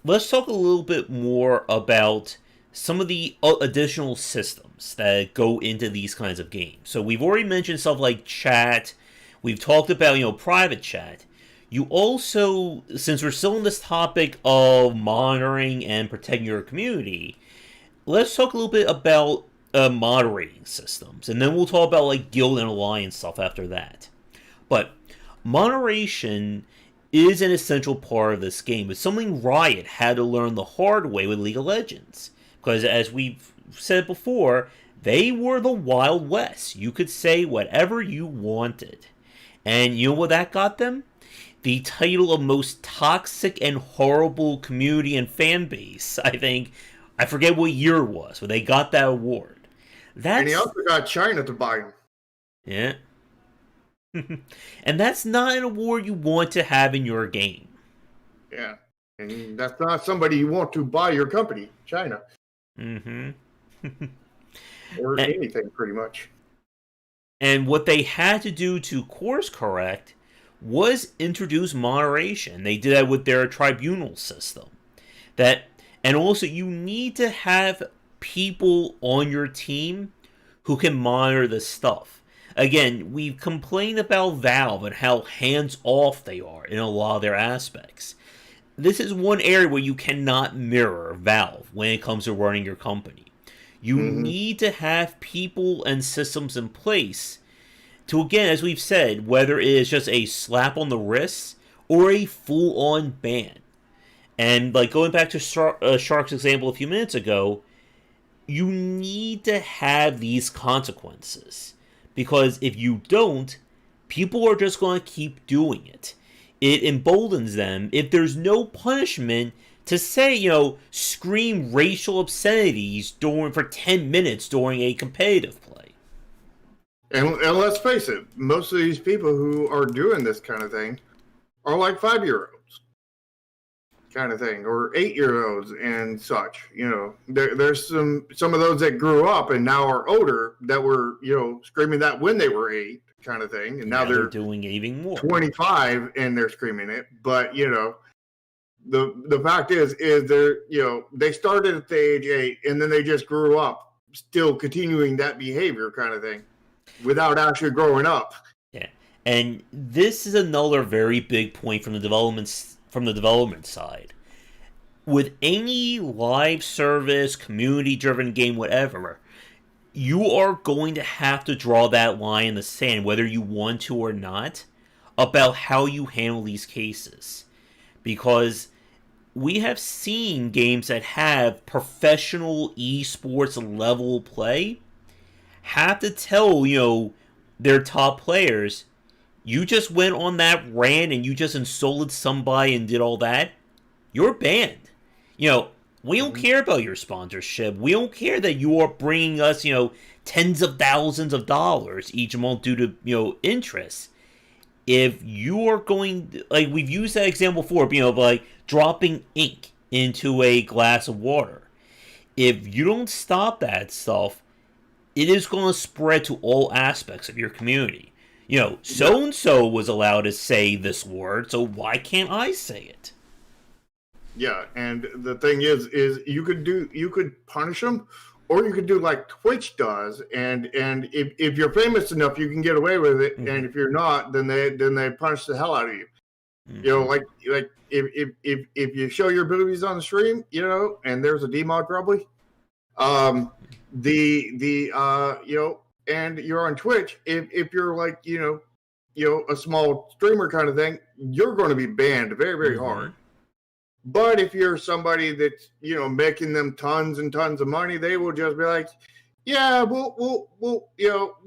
let's talk a little bit more about some of the additional systems that go into these kinds of games. So we've already mentioned stuff like chat. We've talked about, private chat. You also, since we're still on this topic of monitoring and protecting your community, let's talk a little bit about moderating systems, and then we'll talk about like guild and alliance stuff after that. But moderation is an essential part of this game. It's something Riot had to learn the hard way with League of Legends. Because as we've said before, they were the Wild West. You could say whatever you wanted. And you know what that got them? The title of most toxic and horrible community and fan base, I think. I forget what year it was, but they got that award. And he also got China to buy him. Yeah. And that's not an award you want to have in your game. Yeah. And that's not somebody you want to buy your company, China. Mm-hmm. Or anything, pretty much. And what they had to do to course correct was introduce moderation. They did that with their tribunal system. And also, you need to have people on your team who can monitor this stuff. Again, we've complained about Valve and how hands-off they are in a lot of their aspects. This is one area where you cannot mirror Valve when it comes to running your company. You need to have people and systems in place to, again, as we've said, whether it is just a slap on the wrist or a full-on ban. And like going back to Shark's example a few minutes ago, you need to have these consequences. Because if you don't, people are just going to keep doing it. It emboldens them if there's no punishment to say, scream racial obscenities for 10 minutes during a competitive play. And let's face it, most of these people who are doing this kind of thing are like 5-year-olds kind of thing, or 8-year-olds and such. There's some of those that grew up and now are older that were, screaming that when they were 8 kind of thing. And now they're doing it even more. 25 and they're screaming it. But, the fact is they're, they started at the age 8 and then they just grew up still continuing that behavior kind of thing without actually growing up. Yeah. And this is another very big point from the development side. With any live service, community-driven game, whatever, you are going to have to draw that line in the sand, whether you want to or not, about how you handle these cases. Because we have seen games that have professional esports level play have to tell, their top players, you just went on that rant and you just insulted somebody and did all that, you're banned. We don't care about your sponsorship. We don't care that you are bringing us, tens of thousands of dollars each month due to, interest. If you are going, like we've used that example before, like dropping ink into a glass of water. If you don't stop that stuff, it is going to spread to all aspects of your community. So-and-so was allowed to say this word, so why can't I say it? Yeah, and the thing is you could punish them, or you could do like Twitch does, and if you're famous enough, you can get away with it, and if you're not, then they punish the hell out of you. Like if you show your abilities on the stream, and there's a demod probably, and you're on Twitch, if you're like a small streamer kind of thing, you're going to be banned very, very hard. But if you're somebody that's making them tons and tons of money, they will just be like, yeah, we'll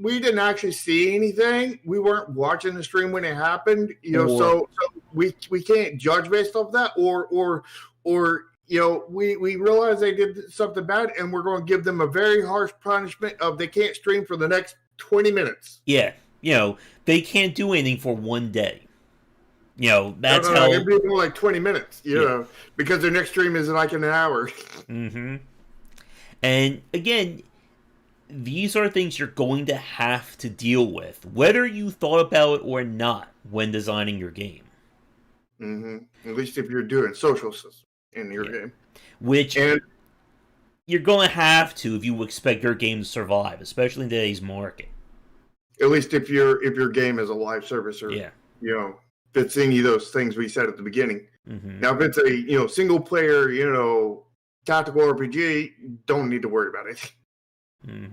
we didn't actually see anything. We weren't watching the stream when it happened. So we can't judge based off that, or we realize they did something bad, and we're going to give them a very harsh punishment of they can't stream for the next 20 minutes. Yeah, they can't do anything for one day. That's how it'd be more like 20 minutes. Because their next stream is like an hour. And again, these are things you're going to have to deal with, whether you thought about it or not when designing your game. At least if you're doing social systems in your game. Which and you're going to have to if you expect your game to survive, especially in today's market. At least if your game is a live service or if it's any of those things we said at the beginning. Now, if it's a single player tactical RPG, don't need to worry about it.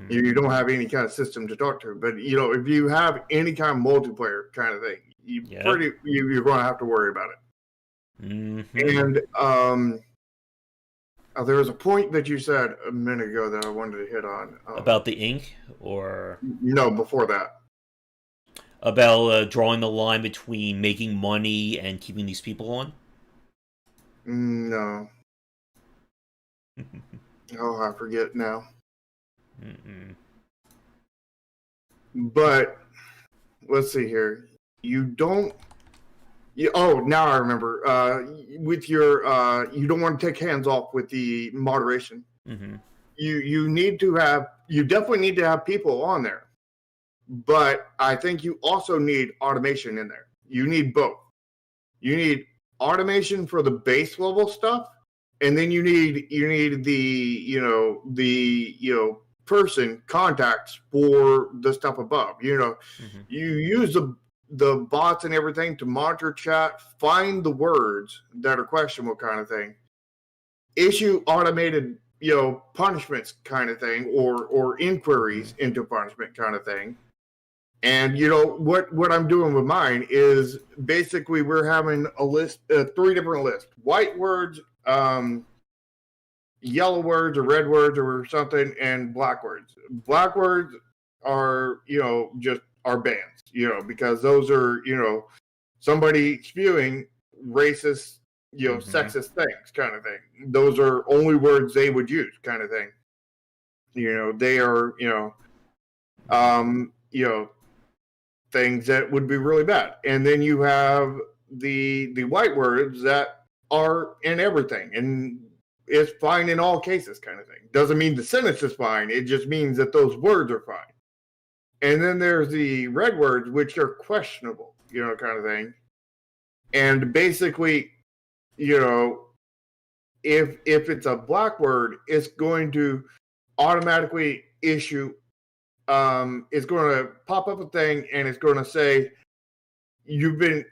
You don't have any kind of system to talk to. But if you have any kind of multiplayer kind of thing, you're going to have to worry about it. And there was a point that you said a minute ago that I wanted to hit on. About the ink, or no, before that. About drawing the line between making money and keeping these people on? No. Oh, I forget now. But let's see here. You don't. Now I remember. With your, you don't want to take hands off with the moderation. You need to have. You definitely need to have people on there. But I think you also need automation in there. You need both. You need automation for the base level stuff, and then you need the person contacts for the stuff above. You use the bots and everything to monitor chat, find the words that are questionable kind of thing, issue automated punishments kind of thing, or inquiries into punishment kind of thing. And what I'm doing with mine is basically we're having a list, 3 different lists: white words, yellow words or red words or something, and black words. Black words are just are bans, because those are somebody spewing racist, sexist things kind of thing. Those are only words they would use kind of thing. They are things that would be really bad. And then you have the white words that are in everything, and it's fine in all cases kind of thing. Doesn't mean the sentence is fine. It just means that those words are fine. And then there's the red words, which are questionable, kind of thing. And basically, if it's a black word, it's going to automatically issue it's going to pop up a thing, and it's going to say you've been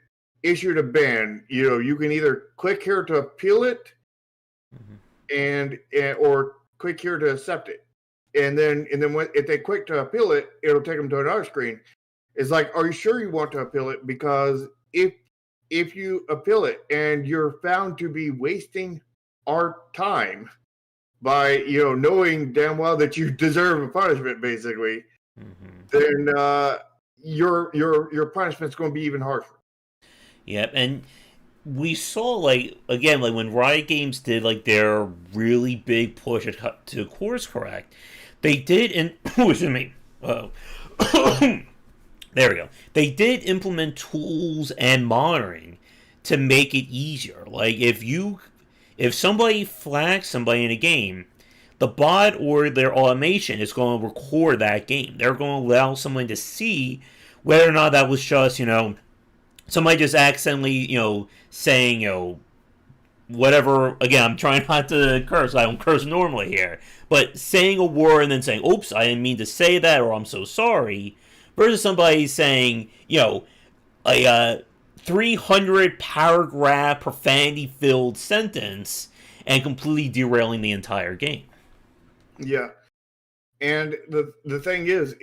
issued a ban. You can either click here to appeal it, and or click here to accept it. And then if they click to appeal it, it'll take them to another screen. It's like, are you sure you want to appeal it? Because if you appeal it and you're found to be wasting our time by knowing damn well that you deserve a punishment, basically, then your punishment's going to be even harsher. Yep, and we saw when Riot Games did their really big push to course correct, they did excuse me. There we go. They did implement tools and monitoring to make it easier. Like if somebody flags somebody in a game, the bot or their automation is going to record that game. They're going to allow someone to see whether or not that was just, somebody just accidentally, saying, whatever. Again, I'm trying not to curse. I don't curse normally here. But saying a word and then saying, oops, I didn't mean to say that, or I'm so sorry, versus somebody saying, a 300 paragraph profanity-filled sentence and completely derailing the entire game. Yeah. And the thing is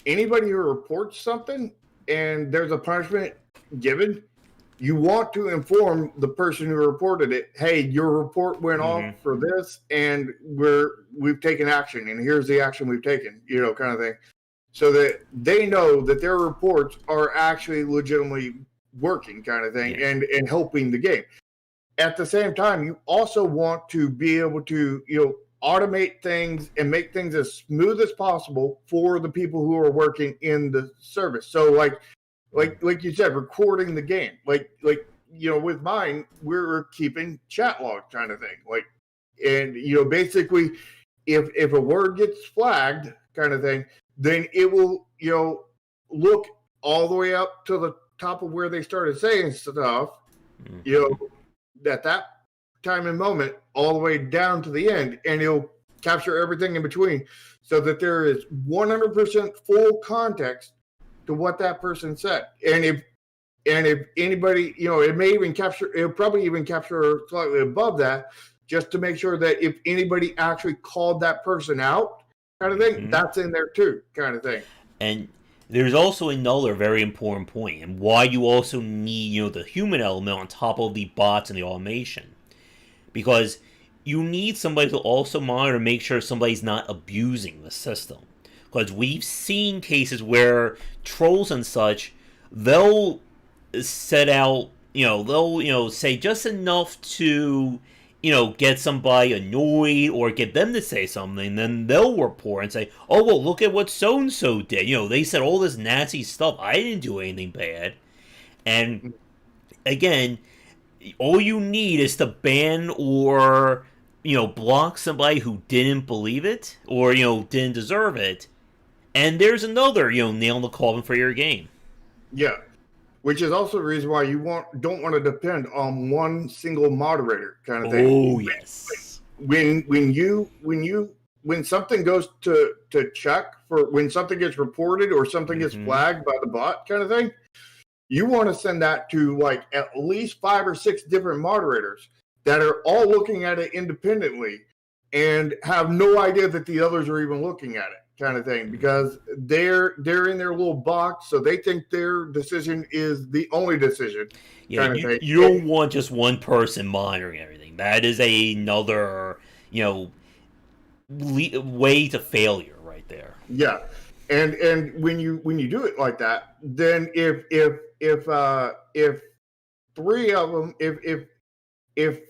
anybody who reports something and there's a punishment given, you want to inform the person who reported it, hey, your report went off for this, and we've taken action, and here's the action we've taken, kind of thing. So that they know that their reports are actually legitimately working kind of thing, and helping the game. At the same time, you also want to be able to, automate things and make things as smooth as possible for the people who are working in the service. So like you said, recording the game, with mine, we're keeping chat log kind of thing. Like And basically, if a word gets flagged, kind of thing, then it will look all the way up to the top of where they started saying stuff, at that time and moment, all the way down to the end, and it'll capture everything in between, so that there is 100% full context to what that person said. And if anybody, it'll probably even capture slightly above that, just to make sure that if anybody actually called that person out, kind of thing, that's in there too, kind of thing. And there's also another very important point, and why you also need, the human element on top of the bots and the automation. Because you need somebody to also monitor and make sure somebody's not abusing the system. Because we've seen cases where trolls and such, they'll set out, they'll, say just enough to, get somebody annoyed or get them to say something, then they'll report and say, oh, well, look at what so-and-so did. They said all this nasty stuff. I didn't do anything bad. And, again, all you need is to ban or, block somebody who didn't believe it or, didn't deserve it. And there's another, nail in the coffin for your game. Yeah. Which is also the reason why you don't want to depend on one single moderator, kind of thing. Oh, yes. When something goes to check for, when something gets reported or something gets flagged by the bot, kind of thing, you want to send that to like at least 5 or 6 different moderators that are all looking at it independently and have no idea that the others are even looking at it, kind of thing, because they're in their little box, so they think their decision is the only decision. Yeah, you don't want just one person monitoring everything. That is another, way to failure right there. Yeah, and when you do it like that, then if 3 of them, if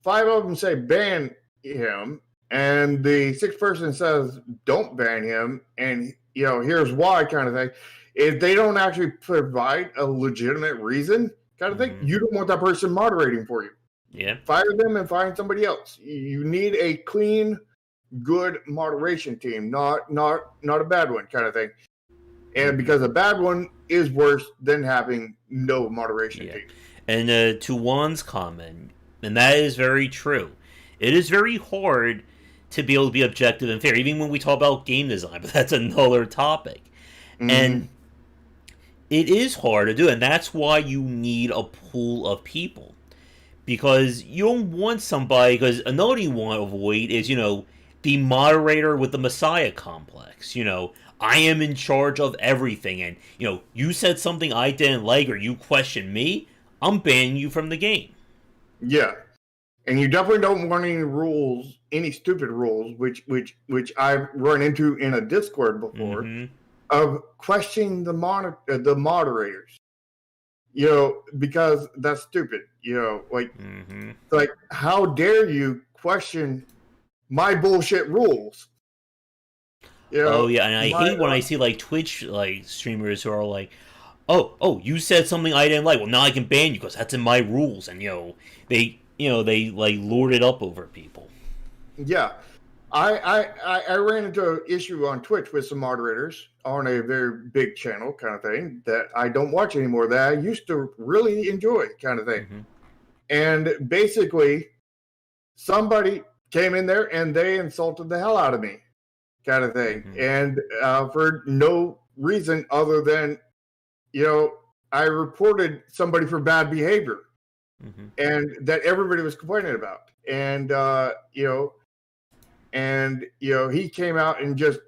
5 of them say ban him, and the 6th person says don't ban him, and here's why, kind of thing, if they don't actually provide a legitimate reason, kind of thing, you don't want that person moderating for you. Yeah, fire them and find somebody else. You need a clean, good moderation team, not a bad one, kind of thing. And because a bad one is worse than having no moderation team. And to Juan's comment, and that is very true, it is very hard to be able to be objective and fair, even when we talk about game design, but that's another topic. And it is hard to do, and that's why you need a pool of people. Because you don't want somebody, because another you want to avoid is, the moderator with the Messiah complex. I am in charge of everything, and, you said something I didn't like or you questioned me, I'm banning you from the game. Yeah. And you definitely don't want any rules, any stupid rules, which I've run into in a Discord before, of questioning the moderators. Because that's stupid. Like how dare you question my bullshit rules? Oh yeah, and I hate when I see like Twitch streamers who are like, oh, you said something I didn't like. Well, now I can ban you because that's in my rules, and they like lord it up over people. Yeah, I ran into an issue on Twitch with some moderators on a very big channel, kind of thing, that I don't watch anymore, that I used to really enjoy, kind of thing. And basically, somebody came in there and they insulted the hell out of me, kind of thing, and for no reason other than, I reported somebody for bad behavior, and that everybody was complaining about, and he came out and just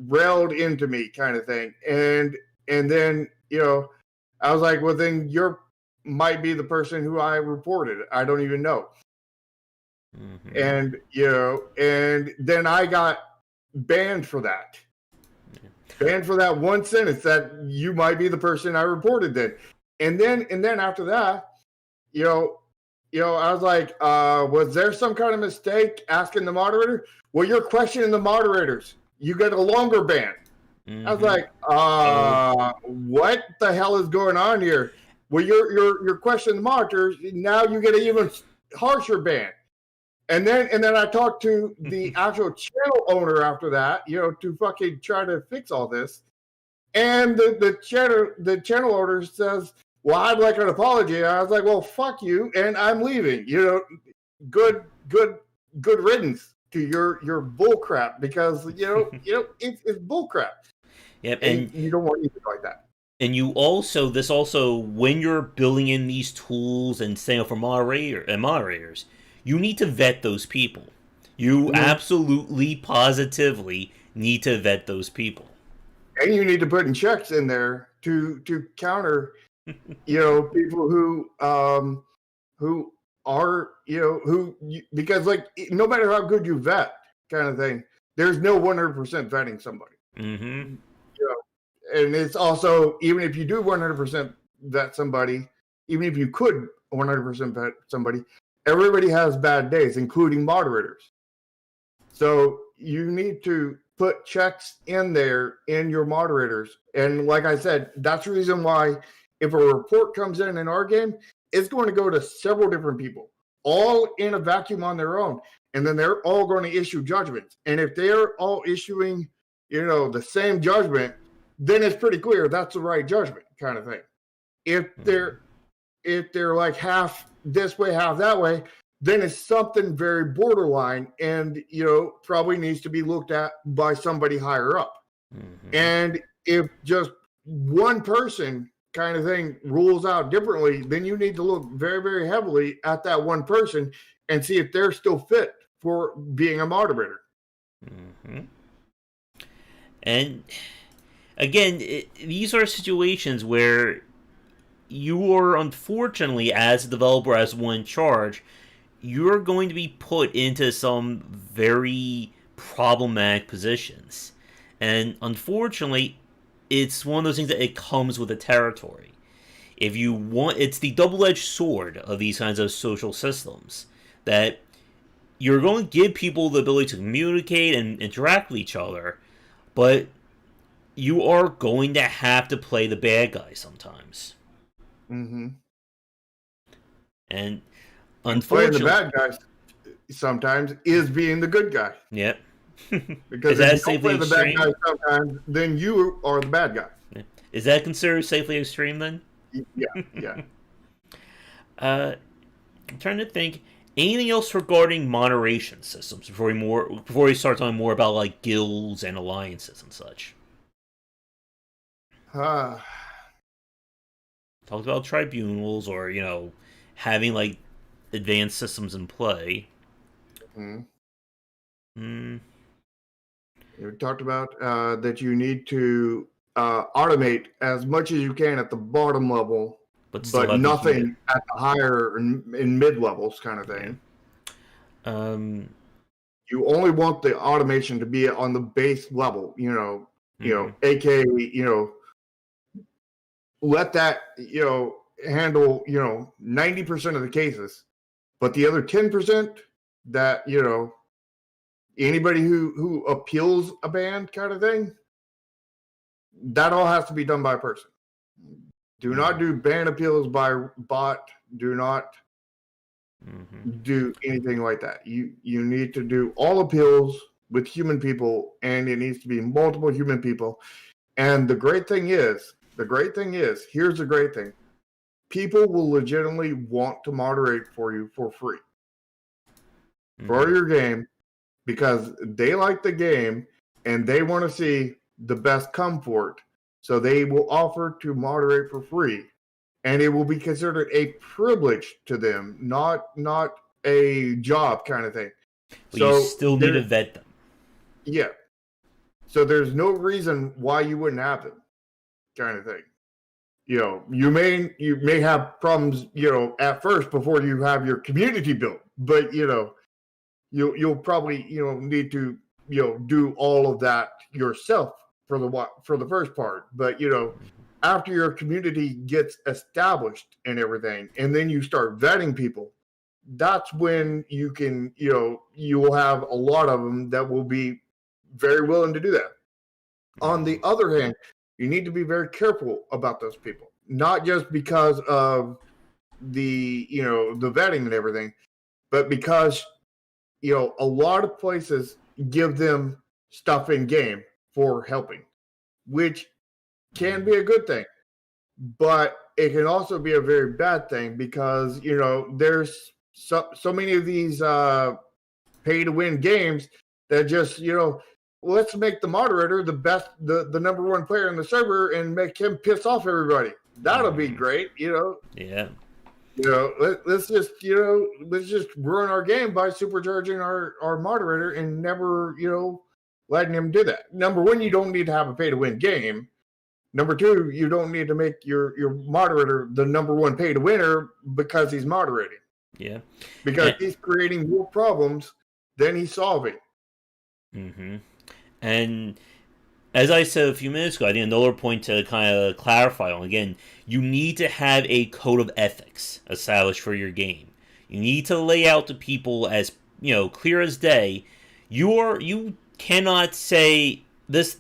railed into me, kind of thing, and then I was like, well, then you're might be the person who I reported. I don't even know. And and then I got banned for that. Banned for that one sentence, that you might be the person I reported then. And then after that, I was like, was there some kind of mistake asking the moderator? Well, you're questioning the moderators. You get a longer ban. I was like, what the hell is going on here? Well, you're questioning the moderators. Now you get an even harsher ban. And then I talked to the actual channel owner after that, to fucking try to fix all this. And the channel owner says, "Well, I'd like an apology." And I was like, "Well, fuck you, and I'm leaving." Good riddance to your bull crap, because it's bull crap. Yep, And you don't want anything like that. And you also, when you're building in these tools and setting up for moderators, you need to vet those people. You absolutely, positively need to vet those people. And you need to put in checks in there to counter, people who are, because like, no matter how good you vet, kind of thing, there's no 100% vetting somebody. Mm-hmm. And it's also, even if you do 100% vet somebody, even if you could 100% vet somebody, everybody has bad days, including moderators. So you need to put checks in there in your moderators. And like I said, that's the reason why if a report comes in our game, it's going to go to several different people, all in a vacuum on their own. And then they're all going to issue judgments. And if they're all issuing, the same judgment, then it's pretty clear that's the right judgment, kind of thing. If they're like half this way, half that way, then it's something very borderline, and probably needs to be looked at by somebody higher up. Mm-hmm. And if just one person, kind of thing, rules out differently, then you need to look very, very heavily at that one person and see if they're still fit for being a moderator. Mm-hmm. And again, these are situations where you are, unfortunately, as a developer, as one in charge, you're going to be put into some very problematic positions. And unfortunately, it's one of those things that it comes with the territory. If you want, it's the double-edged sword of these kinds of social systems, that you're going to give people the ability to communicate and interact with each other, but you are going to have to play the bad guy sometimes. Mm-hmm. And unfortunately, playing the bad guys sometimes is being the good guy. Yep. Because if you don't play the bad guy sometimes, then you are the bad guy. Yeah. Is that considered safely extreme then? Yeah. I'm trying to think. Anything else regarding moderation systems before we start talking more about like guilds and alliances and such? Talked about tribunals, or having like advanced systems in play. We talked about that you need to automate as much as you can at the bottom level, but nothing at the higher and mid levels, kind of thing. Yeah. You only want the automation to be on the base level, aka, let that, handle, 90% of the cases, but the other 10% that, anybody who appeals a ban, kind of thing, that all has to be done by a person. Do not do ban appeals by bot. Do not do anything like that. You need to do all appeals with human people, and it needs to be multiple human people. And the great thing is, here's the great thing. People will legitimately want to moderate for you for free for your game, because they like the game and they want to see the best come for it. So they will offer to moderate for free, and it will be considered a privilege to them, not a job, kind of thing. But so you still need to vet them. Yeah. So there's no reason why you wouldn't have them, kind of thing. You may have problems, at first before you have your community built, but you'll probably need to do all of that yourself for the first part. But after your community gets established and everything, and then you start vetting people, that's when you can you will have a lot of them that will be very willing to do that. On the other hand, you need to be very careful about those people, not just because of the the vetting and everything, but because a lot of places give them stuff in game for helping, which can be a good thing, but it can also be a very bad thing because there's so many of these pay to win games that just let's make the moderator the best, the number one player in the server and make him piss off everybody. That'll be great. Yeah. Let's just ruin our game by supercharging our moderator and never letting him do that. Number one, you don't need to have a pay to win game. Number two, you don't need to make your moderator the number one pay to winner because he's moderating. Yeah. Because he's creating more problems than he's solving. Mm-hmm. And as I said a few minutes ago, I think another point to kind of clarify on, again, you need to have a code of ethics established for your game. You need to lay out to people as, clear as day, you cannot say this,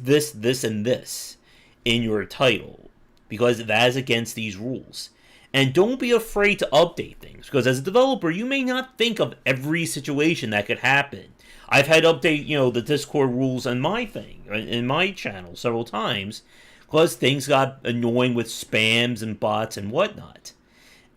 and this in your title, because that is against these rules. And don't be afraid to update things, because as a developer, you may not think of every situation that could happen. I've had to update, the Discord rules on my thing, in my channel several times, because things got annoying with spams and bots and whatnot.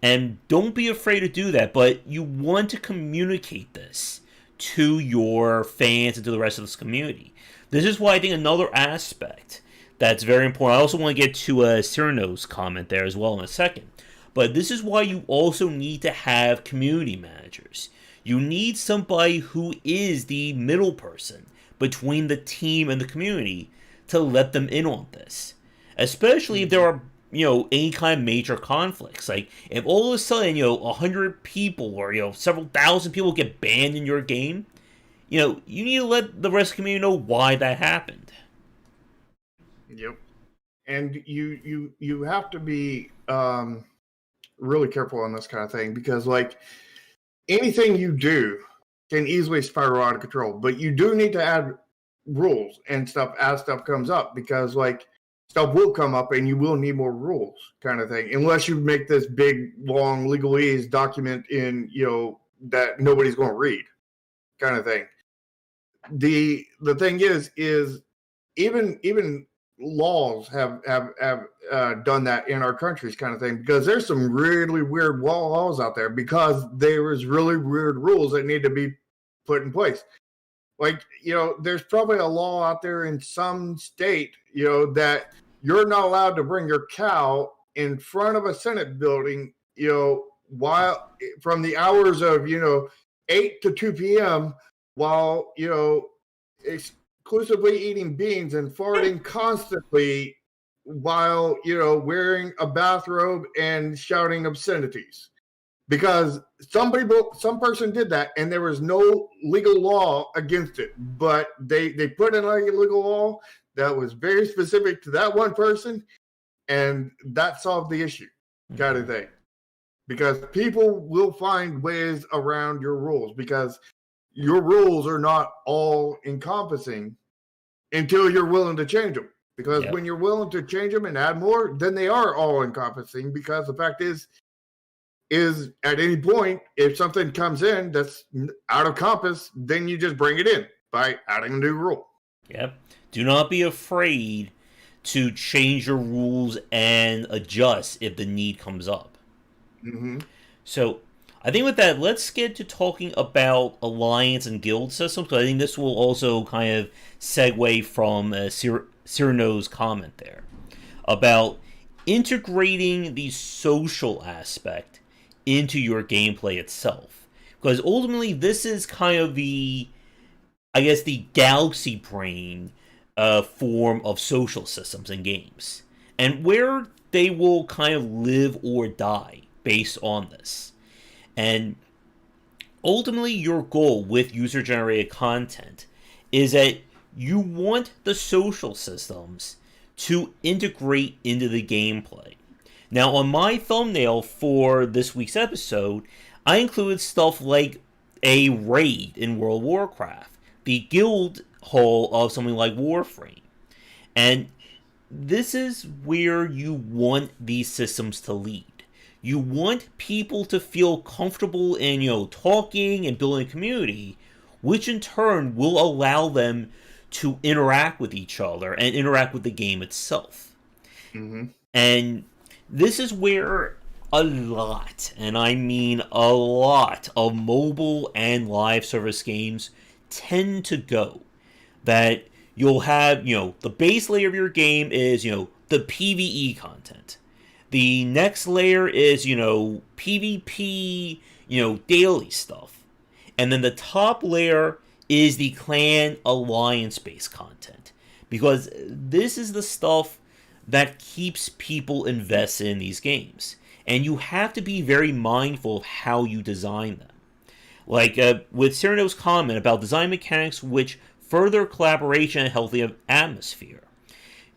And don't be afraid to do that, but you want to communicate this to your fans and to the rest of this community. This is why I think another aspect that's very important. I also want to get to Cyrano's comment there as well in a second. But this is why you also need to have community managers. You need somebody who is the middle person between the team and the community to let them in on this. Especially if there are, any kind of major conflicts. Like, if all of a sudden, 100 people or, several thousand people get banned in your game, you need to let the rest of the community know why that happened. Yep. And you have to be really careful on this kind of thing because, like, anything you do can easily spiral out of control, but you do need to add rules and stuff as stuff comes up because, like, stuff will come up and you will need more rules kind of thing, unless you make this big, long legalese document in, that nobody's going to read kind of thing. The thing is even laws have done that in our countries kind of thing because there's some really weird laws out there because there was really weird rules that need to be put in place. Like, there's probably a law out there in some state, that you're not allowed to bring your cow in front of a Senate building, while from the hours of, 8 to 2 p.m. while, exclusively eating beans and farting constantly while wearing a bathrobe and shouting obscenities because some person did that and there was no legal law against it, but they put in a legal law that was very specific to that one person and that solved the issue kind of thing because people will find ways around your rules because your rules are not all encompassing until you're willing to change them. Because when you're willing to change them and add more, then they are all encompassing. Because the fact is at any point, if something comes in that's out of compass, then you just bring it in by adding a new rule. Yep. Do not be afraid to change your rules and adjust if the need comes up. Mm-hmm. So I think with that, let's get to talking about alliance and guild systems, because I think this will also kind of segue from Cyrano's comment there about integrating the social aspect into your gameplay itself. Because ultimately, this is kind of the galaxy brain form of social systems in games, and where they will kind of live or die based on this. And ultimately, your goal with user-generated content is that you want the social systems to integrate into the gameplay. Now, on my thumbnail for this week's episode, I included stuff like a raid in World of Warcraft, the guild hall of something like Warframe. And this is where you want these systems to lead. You want people to feel comfortable in, talking and building a community which in turn will allow them to interact with each other and interact with the game itself. Mm-hmm. And this is where a lot, and I mean a lot, of mobile and live service games tend to go. That you'll have, the base layer of your game is, the PvE content. The next layer is, PvP, daily stuff. And then the top layer is the clan alliance based content. Because this is the stuff that keeps people invested in these games. And you have to be very mindful of how you design them. Like with Cyrano's comment about design mechanics which further collaboration and healthy atmosphere.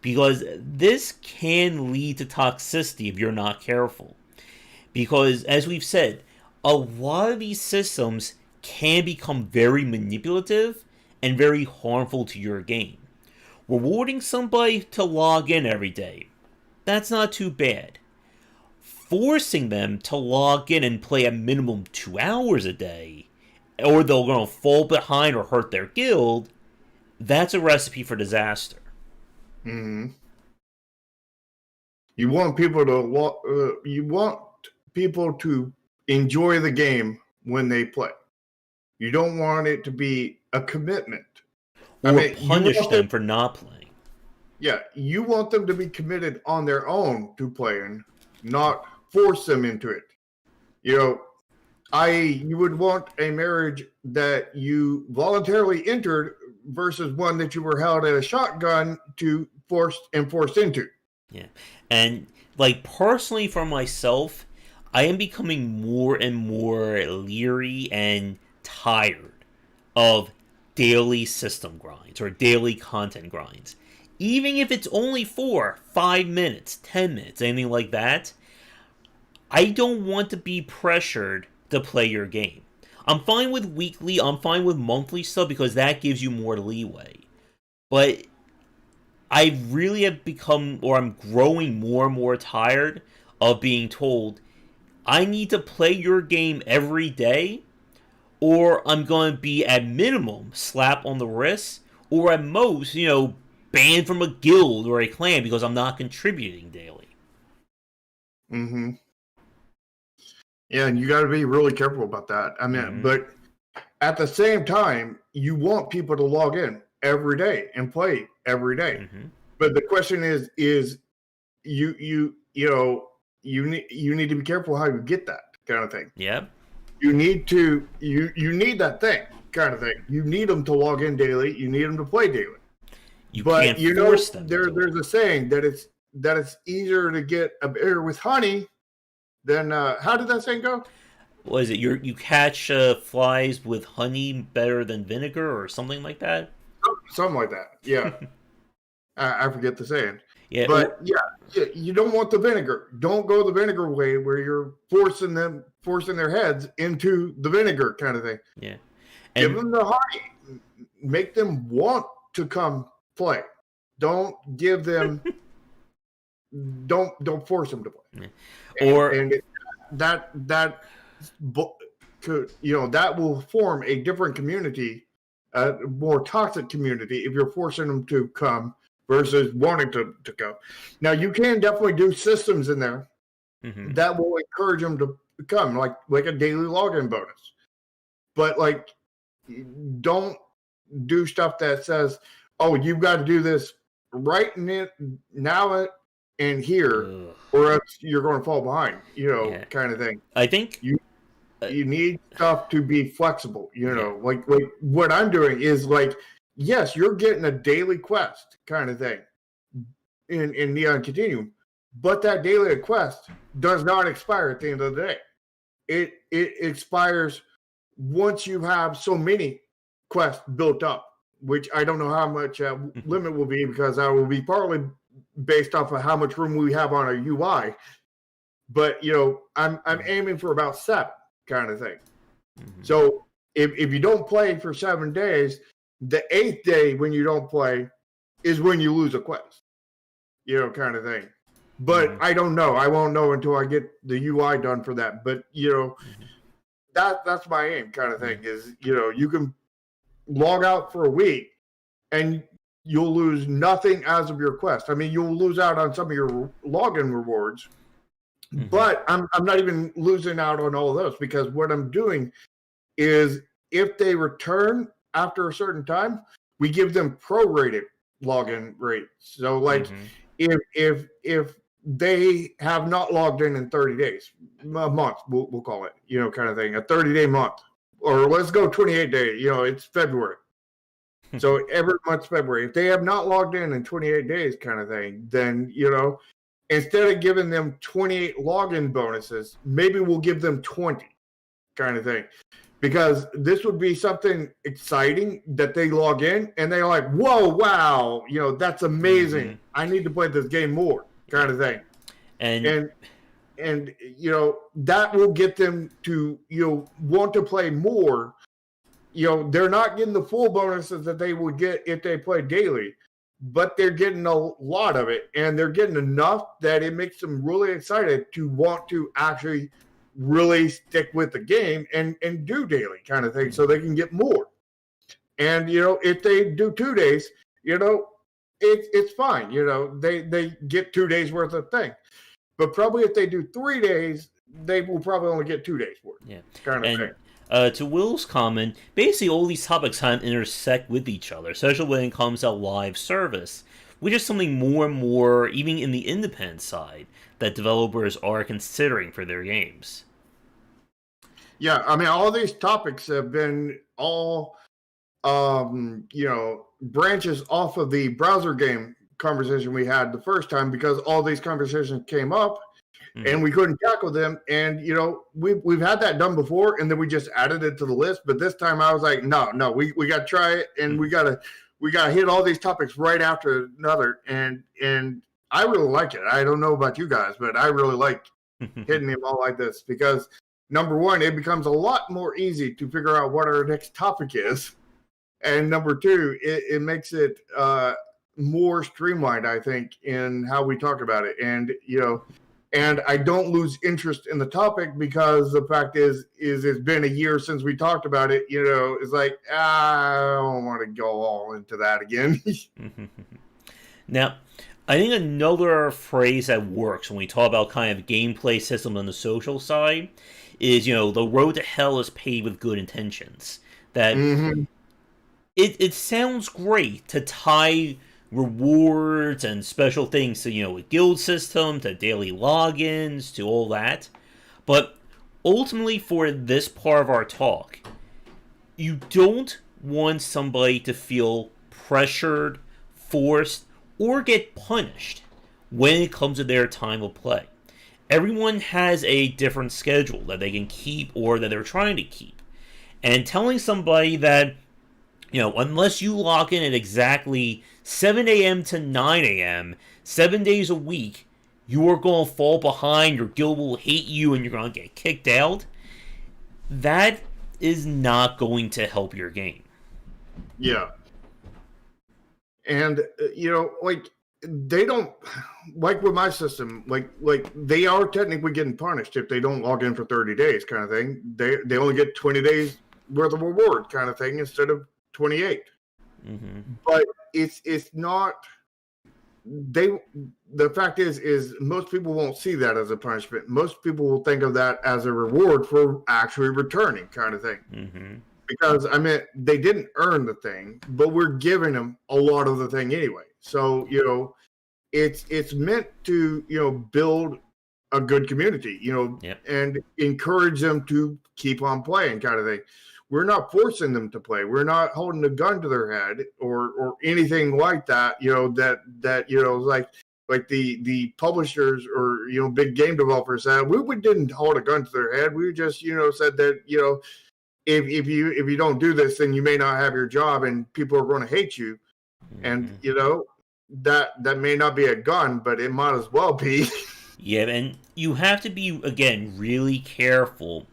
Because this can lead to toxicity if you're not careful. Because, as we've said, a lot of these systems can become very manipulative and very harmful to your game. Rewarding somebody to log in every day, that's not too bad. Forcing them to log in and play a minimum 2 hours a day, or they're going to fall behind or hurt their guild, that's a recipe for disaster. Mm-hmm. You want people to enjoy the game when they play. You don't want it to be a commitment. Or punish them for not playing. Yeah, you want them to be committed on their own to playing, not force them into it. You would want a marriage that you voluntarily entered versus one that you were held at a shotgun to forced into. Yeah. And personally for myself, I am becoming more and more leery and tired of daily system grinds or daily content grinds. Even if it's only for 5 minutes, 10 minutes, anything like that, I don't want to be pressured to play your game. I'm fine with weekly, I'm fine with monthly stuff because that gives you more leeway. But I really have become, or I'm growing more and more tired of being told, I need to play your game every day, or I'm going to be at minimum slap on the wrist, or at most, banned from a guild or a clan because I'm not contributing daily. Mm-hmm. Yeah, and you got to be really careful about that. I mean, but at the same time, you want people to log in every day and play every day. Mm-hmm. But the question is you need to be careful how you get that kind of thing. Yeah. You need that thing kind of thing. You need them to log in daily. You need them to play daily. But can't force them. There's a saying that it's easier to get a bear with honey than how did that saying go? Was it you catch flies with honey better than vinegar or something like that? Something like that. Yeah. I forget the saying. Yeah, but you don't want the vinegar. Don't go the vinegar way where you're forcing their heads into the vinegar kind of thing. Yeah, give them the honey. Make them want to come play. Don't give them. don't force them to play. Yeah. That will form a different community, a more toxic community if you're forcing them to come versus wanting to go. Now, you can definitely do systems in there that will encourage them to come, like a daily login bonus. But don't do stuff that says, "Oh, you've got to do this right now and here, or else you're going to fall behind." Kind of thing. I think you need stuff to be flexible. Like what I'm doing is yes, you're getting a daily quest kind of thing in Neon Continuum, but that daily quest does not expire at the end of the day. It expires once you have so many quests built up, which I don't know how much limit will be because I will be partly based off of how much room we have on our UI. But I'm aiming for about 7 kind of thing. So if you don't play for 7 days, the 8th day when you don't play is when you lose a quest, kind of thing. But I don't know. I won't know until I get the UI done for that. But that's my aim, kind of thing. Is you can log out for a week, and you'll lose nothing as of your quest. I mean, you'll lose out on some of your login rewards, but I'm not even losing out on all of those, because what I'm doing is if they return after a certain time, we give them prorated login rates. So like if they have not logged in 30 days, a month, we'll call it, kind of thing, a 30-day month, or let's go 28 days, it's February. So every month's February. If they have not logged in 28 days kind of thing, then, instead of giving them 28 login bonuses, maybe we'll give them 20 kind of thing. Because this would be something exciting that they log in and they're like, whoa, wow, that's amazing. I need to play this game more kind of thing. And that will get them to, want to play more. They're not getting the full bonuses that they would get if they play daily, but they're getting a lot of it, and they're getting enough that it makes them really excited to want to actually really stick with the game and do daily kind of thing, so they can get more. And if they do 2 days, it's fine. They get 2 days worth of thing. But probably if they do 3 days, they will probably only get 2 days worth. Yeah, kind of thing. To Will's comment, basically all these topics kind of intersect with each other, especially when it comes to live service, which is something more and more, even in the independent side, that developers are considering for their games. Yeah, I mean, all these topics have been all, branches off of the browser game conversation we had the first time, because all these conversations came up and we couldn't tackle them. And, we've had that done before, and then we just added it to the list. But this time I was like, no, we got to try it, and we got to hit all these topics right after another. And I really like it. I don't know about you guys, but I really like hitting them all like this, because number one, it becomes a lot more easy to figure out what our next topic is. And number two, it makes it more streamlined, I think, in how we talk about it. And, and I don't lose interest in the topic, because the fact is it's been a year since we talked about it. It's like, I don't want to go all into that again. Now, I think another phrase that works when we talk about kind of gameplay system on the social side is, the road to hell is paved with good intentions. That it sounds great to tie rewards and special things to, a guild system, to daily logins, to all that. But ultimately, for this part of our talk, you don't want somebody to feel pressured, forced, or get punished when it comes to their time of play. Everyone has a different schedule that they can keep or that they're trying to keep. And telling somebody that, unless you log in at exactly 7 a.m. to 9 a.m., 7 days a week, you are going to fall behind, your guild will hate you, and you're going to get kicked out, that is not going to help your game. Yeah. And, they don't, like with my system, like they are technically getting punished if they don't log in for 30 days kind of thing. They only get 20 days worth of reward kind of thing instead of 28. But it's not, the fact is most people won't see that as a punishment. Most people will think of that as a reward for actually returning kind of thing. Because, I mean, they didn't earn the thing, but we're giving them a lot of the thing anyway. So, it's meant to, build a good community, and encourage them to keep on playing kind of thing. We're not forcing them to play. We're not holding a gun to their head or anything like that, like the publishers or, big game developers said. We didn't hold a gun to their head. We just, said that, if you don't do this, then you may not have your job and people are going to hate you. And, that may not be a gun, but it might as well be. Yeah, and you have to be, again, really careful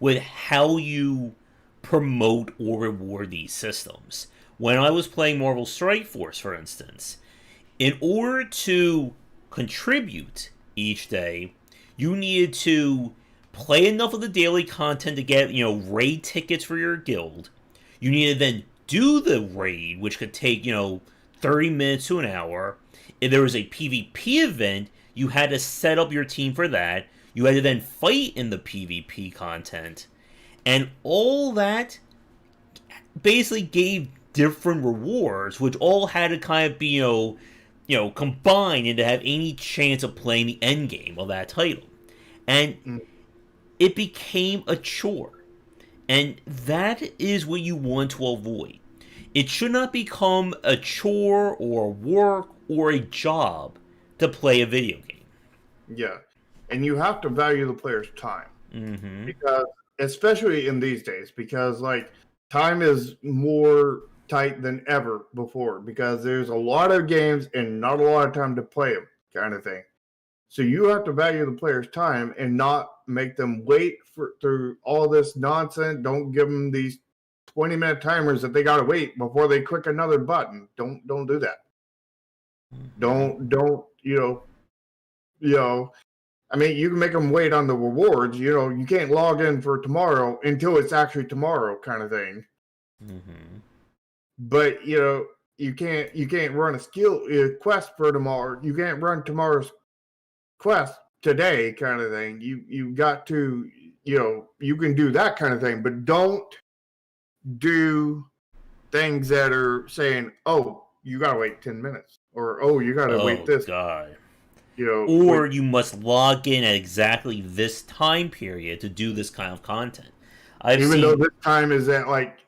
with how you promote or reward these systems. When I was playing Marvel Strike Force, for instance, in order to contribute each day, you needed to play enough of the daily content to get, raid tickets for your guild. You needed to then do the raid, which could take, 30 minutes to an hour. If there was a PvP event, you had to set up your team for that. You had to then fight in the PvP content. And all that basically gave different rewards, which all had to kind of be, combined and to have any chance of playing the end game of that title. And it became a chore. And that is what you want to avoid. It should not become a chore or work or a job to play a video game. Yeah. And you have to value the player's time. Mm-hmm. Because, especially in these days, because like time is more tight than ever before because there's a lot of games and not a lot of time to play them, kind of thing. So you have to value the player's time and not make them wait through all this nonsense. Don't give them these 20-minute timers that they got to wait before they click another button. Don't do that. Don't I mean, you can make them wait on the rewards. You can't log in for tomorrow until it's actually tomorrow, kind of thing. Mm-hmm. But you can't run a skill quest for tomorrow. You can't run tomorrow's quest today, kind of thing. You got to you can do that kind of thing, but don't do things that are saying, oh, you gotta wait 10 minutes, or oh, you gotta wait this. God. Or you must log in at exactly this time period to do this kind of content. Even though this time is at like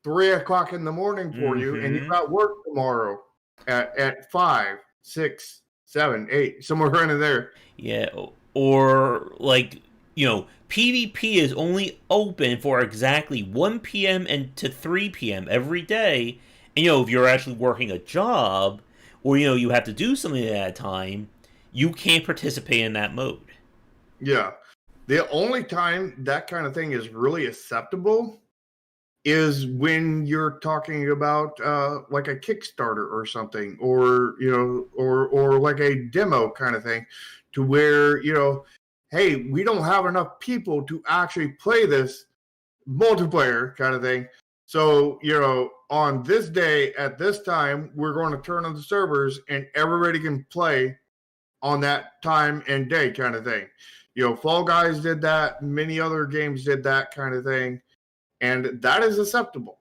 3:00 in the morning for you, and you got work tomorrow at 5, 6, 7, 8, somewhere around in there. Yeah, or like PvP is only open for exactly 1 p.m. and to 3 p.m. every day. And if you're actually working a job, or you have to do something at that time, you can't participate in that mode. Yeah. The only time that kind of thing is really acceptable is when you're talking about like a Kickstarter or something, or or like a demo kind of thing, to where hey, we don't have enough people to actually play this multiplayer kind of thing. So on this day at this time, we're going to turn on the servers and everybody can play on that time and day kind of thing. Fall Guys did that. Many other games did that kind of thing. And that is acceptable.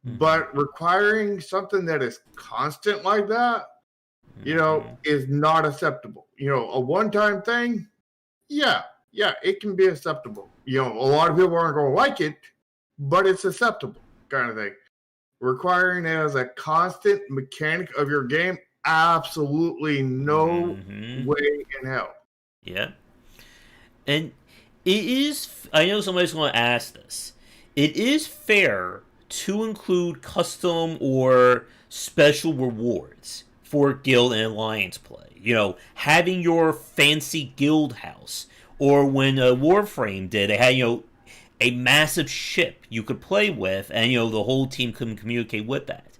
Mm-hmm. But requiring something that is constant like that, is not acceptable. A one-time thing, yeah, it can be acceptable. A lot of people aren't going to like it, but it's acceptable kind of thing. Requiring it as a constant mechanic of your game, absolutely no way in hell. Yeah. And it is, I know somebody's going to ask this, it is fair to include custom or special rewards for guild and alliance play. Having your fancy guild house, or when Warframe did, they had, a massive ship you could play with, and, the whole team could communicate with that.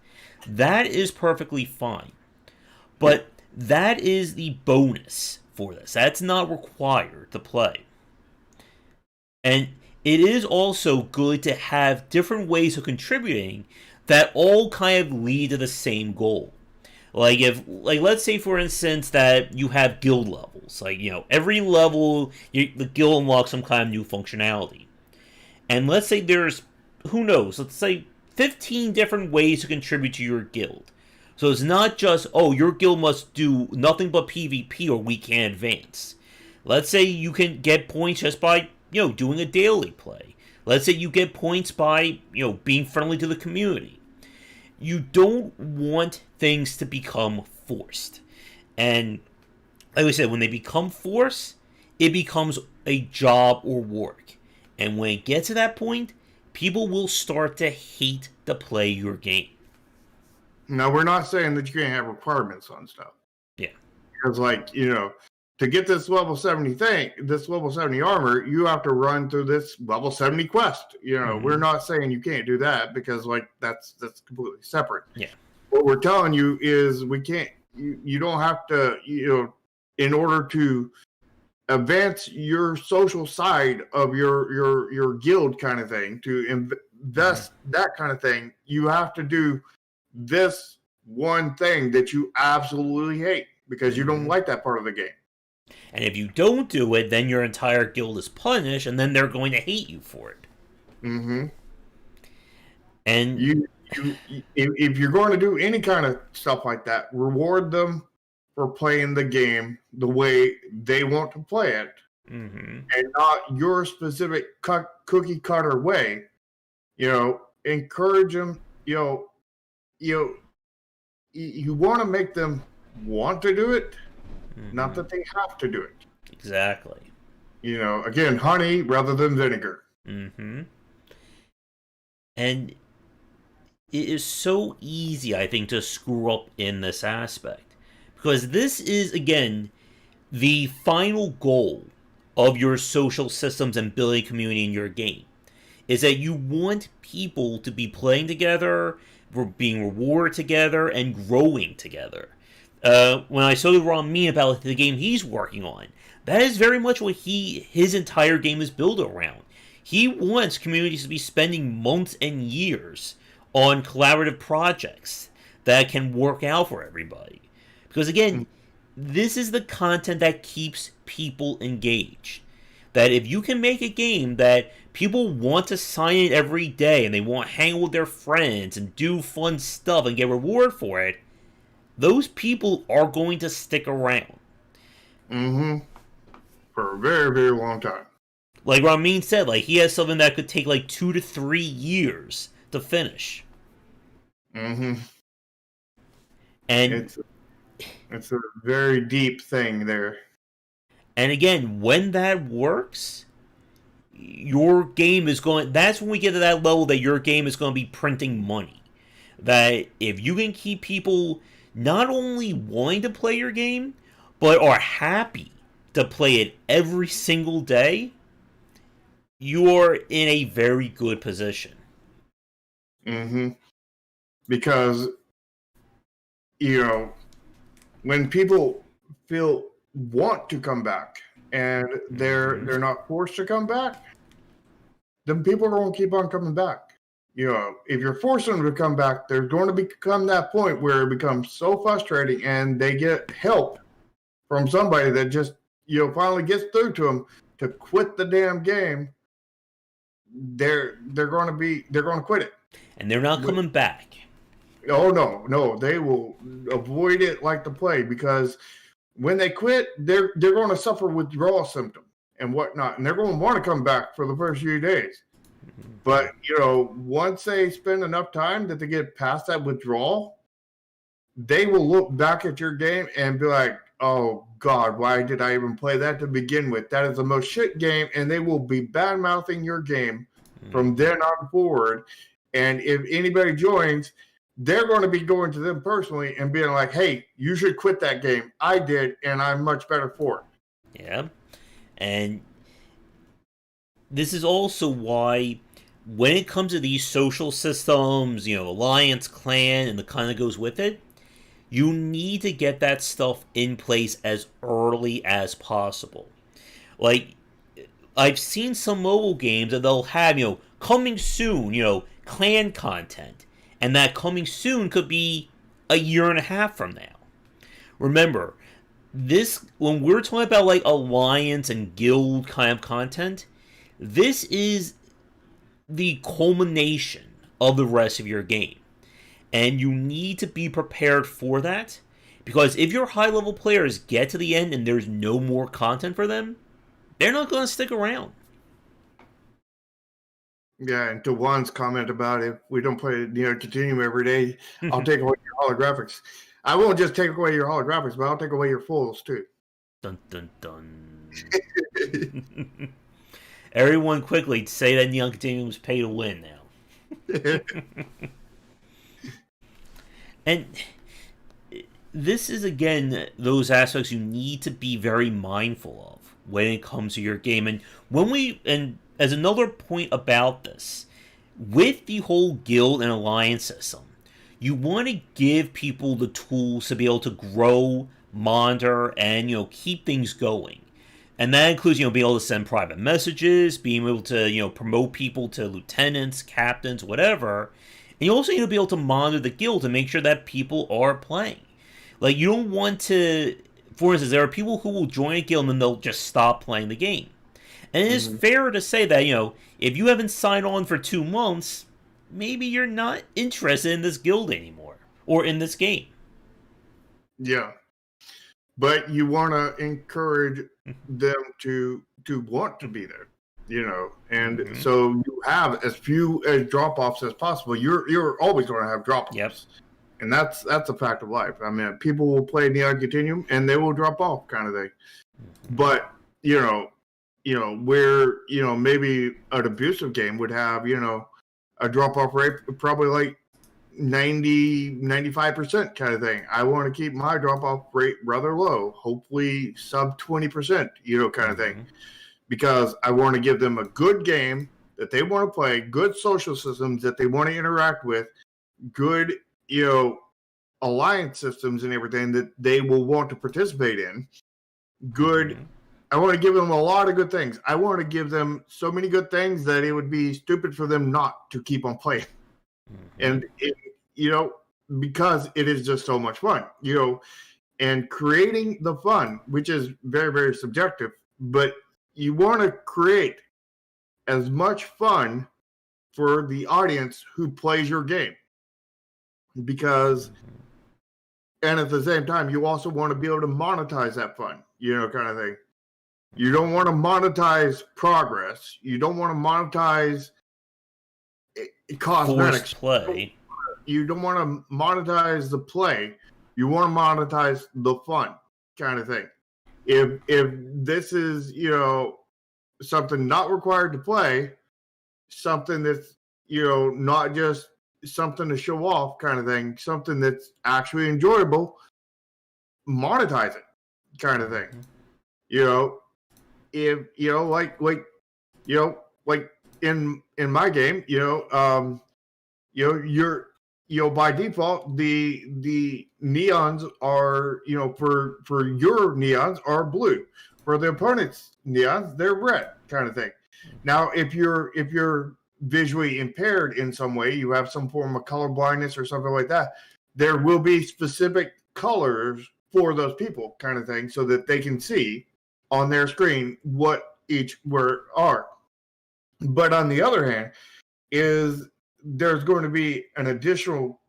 That is perfectly fine. But that is the bonus for this. That's not required to play. And it is also good to have different ways of contributing that all kind of lead to the same goal. Let's say for instance that you have guild levels. Every level, the guild unlocks some kind of new functionality. And let's say there's, who knows, let's say 15 different ways to contribute to your guild. So it's not just, your guild must do nothing but PvP or we can't advance. Let's say you can get points just by, doing a daily play. Let's say you get points by, being friendly to the community. You don't want things to become forced. And like I said, when they become forced, it becomes a job or work. And when it gets to that point, people will start to hate to play your game. Now, we're not saying that you can't have requirements on stuff. Yeah. Because, to get this level 70 thing, this level 70 armor, you have to run through this level 70 quest. We're not saying you can't do that because, that's completely separate. Yeah. What we're telling you is we can't, you don't have to, in order to advance your social side of your guild kind of thing, to that kind of thing. You have to do this one thing that you absolutely hate because you don't like that part of the game. And if you don't do it, then your entire guild is punished, and then they're going to hate you for it. Mm-hmm. And if you're going to do any kind of stuff like that, reward them for playing the game the way they want to play it, and not your specific cookie cutter way. Encourage them. You want to make them want to do it, not that they have to do it. Exactly. Again, honey rather than vinegar. And it is so easy, I think, to screw up in this aspect. Because this is, again, the final goal of your social systems and building community in your game. Is that you want people to be playing together, being rewarded together, and growing together. When I saw Ron mean about the game he's working on, that is very much what his entire game is built around. He wants communities to be spending months and years on collaborative projects that can work out for everybody. Because again, this is the content that keeps people engaged. That if you can make a game that people want to sign in every day and they want to hang with their friends and do fun stuff and get reward for it, those people are going to stick around. For a very, very long time. Like Ramin said, he has something that could take 2 to 3 years to finish. And it's a very deep thing there. And again, when that works, your game is going... That's when we get to that level that your game is going to be printing money. That if you can keep people not only wanting to play your game, but are happy to play it every single day, you're in a very good position. Because, when people want to come back and they're not forced to come back, then people are going to keep on coming back. If you're forcing them to come back, there's going to become that point where it becomes so frustrating and they get help from somebody that just, finally gets through to them to quit the damn game. They're going to quit it. And they're not coming back. Oh, no. They will avoid it like the plague because when they quit, they're going to suffer withdrawal symptoms and whatnot. And they're going to want to come back for the first few days. But, once they spend enough time that they get past that withdrawal, they will look back at your game and be like, oh, God, why did I even play that to begin with? That is the most shit game. And they will be bad-mouthing your game from then on forward. And if anybody joins, they're going to be going to them personally and being like, hey, you should quit that game. I did, and I'm much better for it. Yeah. And this is also why when it comes to these social systems, alliance, clan, and the kind that goes with it, you need to get that stuff in place as early as possible. I've seen some mobile games that they'll have, coming soon, clan content. And that coming soon could be a year and a half from now. Remember, when we're talking about alliance and guild kind of content, this is the culmination of the rest of your game. And you need to be prepared for that. Because if your high-level players get to the end and there's no more content for them, they're not going to stick around. Yeah, and to Juan's comment about if we don't play Continuum every day, I'll take away your holographics. I won't just take away your holographics, but I'll take away your fulls too. Dun, dun, dun. Everyone quickly say that Neon Continuum's pay to win now. And this is, again, those aspects you need to be very mindful of when it comes to your game. And as another point about this, with the whole guild and alliance system, you want to give people the tools to be able to grow, monitor, and keep things going. And that includes, being able to send private messages, being able to, promote people to lieutenants, captains, whatever. And you also need to be able to monitor the guild to make sure that people are playing. Like, you don't want to, for instance, there are people who will join a guild and then they'll just stop playing the game. And it is Mm-hmm. fair to say that, if you haven't signed on for 2 months, maybe you're not interested in this guild anymore or in this game. Yeah. But you want to encourage them to want to be there, and Mm-hmm. so you have as few as drop offs as possible. You're always going to have drop offs, Yep. and that's a fact of life. I mean, people will play Neon Continuum and they will drop off, kind of thing. But where maybe an abusive game would have a drop off rate probably like 95% kind of thing. I want to keep my drop off rate rather low, hopefully sub 20%, kind of thing, because I want to give them a good game that they want to play, good social systems that they want to interact with, good, alliance systems and everything that they will want to participate in. Good. I want to give them a lot of good things. I want to give them so many good things that it would be stupid for them not to keep on playing. And because it is just so much fun, and creating the fun, which is very, very subjective, but you want to create as much fun for the audience who plays your game. Because, and at the same time, you also want to be able to monetize that fun, kind of thing. You don't want to monetize progress. You don't want to monetize cosmetics. Forced play. You don't want to monetize the play. You want to monetize the fun, kind of thing. If this is something not required to play, something that's not just something to show off, kind of thing, something that's actually enjoyable, monetize it, kind of thing. If like in my game, you're by default the neons are for your neons are blue, for the opponent's neons they're red, kind of thing. Now if you're visually impaired in some way, you have some form of color blindness or something like that, there will be specific colors for those people, kind of thing, so that they can see on their screen what each word are. But on the other hand, there's going to be an additional,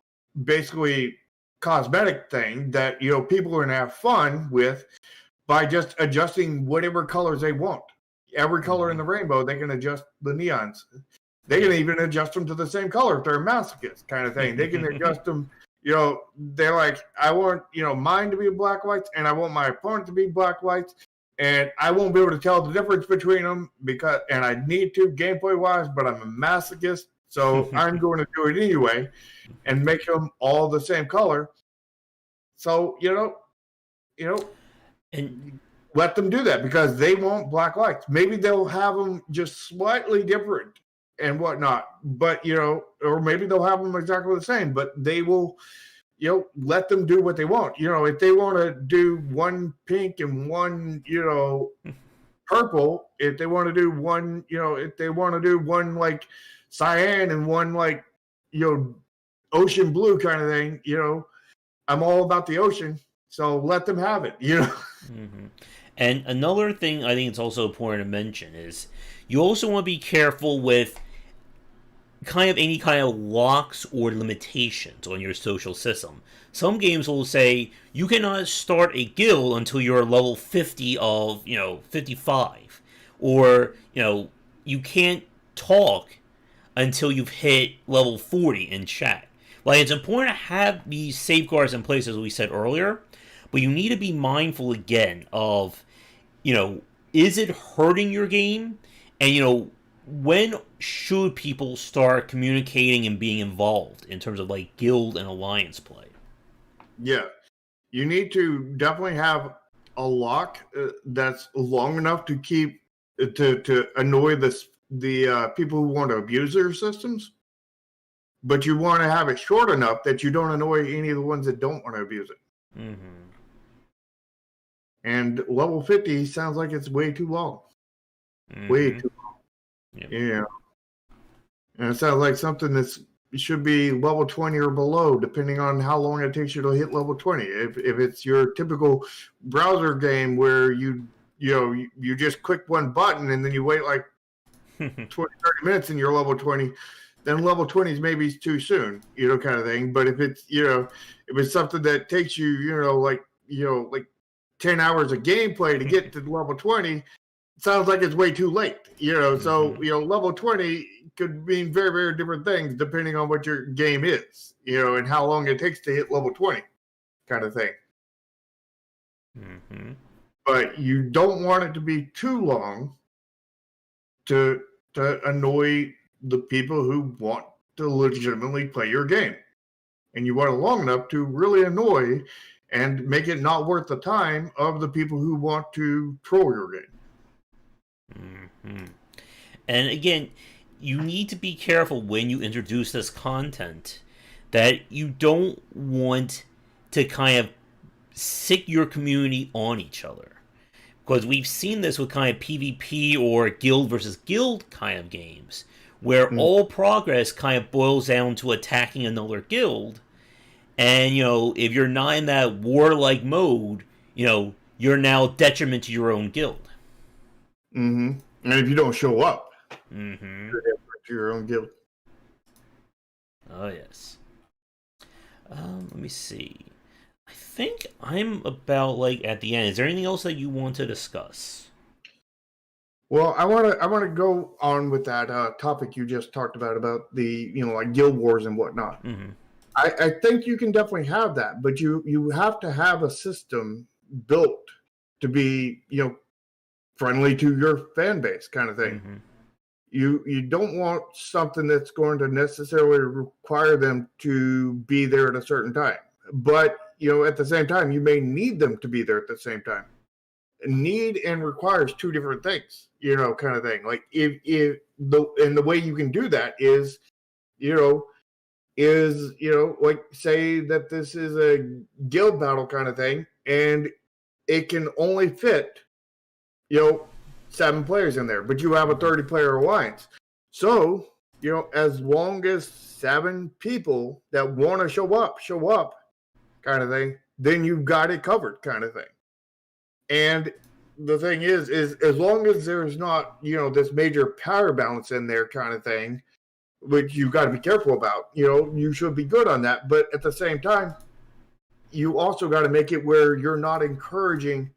basically, cosmetic thing that people are going to have fun with by just adjusting whatever colors they want. Every color in the rainbow, they can adjust the neons. They can even adjust them to the same color if they're a masochist, kind of thing. They can adjust them. They're like, I want mine to be black whites, and I want my opponent to be black whites. And I won't be able to tell the difference between them and I need to gameplay wise, but I'm a masochist, so I'm going to do it anyway and make them all the same color. So, and let them do that because they want black lights. Maybe they'll have them just slightly different and whatnot, but, or maybe they'll have them exactly the same, but they will, let them do what they want. If they want to do one pink and one, purple, if they want to do one, if they want to do one like cyan and one like, ocean blue kind of thing, I'm all about the ocean, so let them have it, And another thing I think it's also important to mention is you also want to be careful with any kind of locks or limitations on your social system. Some games will say you cannot start a guild until you're level 50 of 55, or you can't talk until you've hit level 40 in chat. Like, it's important to have these safeguards in place, as we said earlier, but you need to be mindful again of is it hurting your game, and when should people start communicating and being involved in terms of like guild and alliance play? Yeah, you need to definitely have a lock that's long enough to keep to annoy the people who want to abuse their systems, but you want to have it short enough that you don't annoy any of the ones that don't want to abuse it. And level 50 sounds like it's way too long. Way Mm-hmm. too long. Yep. Yeah. And it sounds like something that's should be level 20 or below, depending on how long it takes you to hit level 20. If it's your typical browser game where you just click one button and then you wait like 20, 30 minutes and you're level 20, then level 20 is maybe too soon, kind of thing. But if it's if it's something that takes you, like 10 hours of gameplay to get to level 20, sounds like it's way too late, So, level 20 could mean very, very different things depending on what your game is, and how long it takes to hit level 20, kind of thing. Mm-hmm. But you don't want it to be too long to annoy the people who want to legitimately play your game. And you want it long enough to really annoy and make it not worth the time of the people who want to troll your game. Mm-hmm. And again, you need to be careful when you introduce this content that you don't want to kind of sick your community on each other. Because we've seen this with kind of PvP or guild versus guild kind of games, where all progress kind of boils down to attacking another guild. And, if you're not in that warlike mode, you're now detriment to your own guild. Mm-hmm. And if you don't show up, Mm-hmm. you're to your own guild. Oh, yes. Let me see. I think I'm about, at the end. Is there anything else that you want to discuss? Well, I want to go on with that topic you just talked about the like guild wars and whatnot. Mm-hmm. I think you can definitely have that, but you have to have a system built to be friendly to your fan base, kind of thing. Mm-hmm. You don't want something that's going to necessarily require them to be there at a certain time, but at the same time you may need them to be there at the same time. Need and requires two different things, kind of thing. Like if the way you can do that is like say that this is a guild battle kind of thing and it can only fit 7 players in there, but you have a 30-player alliance. So as long as 7 people that want to show up kind of thing, then you've got it covered, kind of thing. And the thing is as long as there's not this major power balance in there, kind of thing, which you've got to be careful about, you should be good on that. But at the same time, you also got to make it where you're not encouraging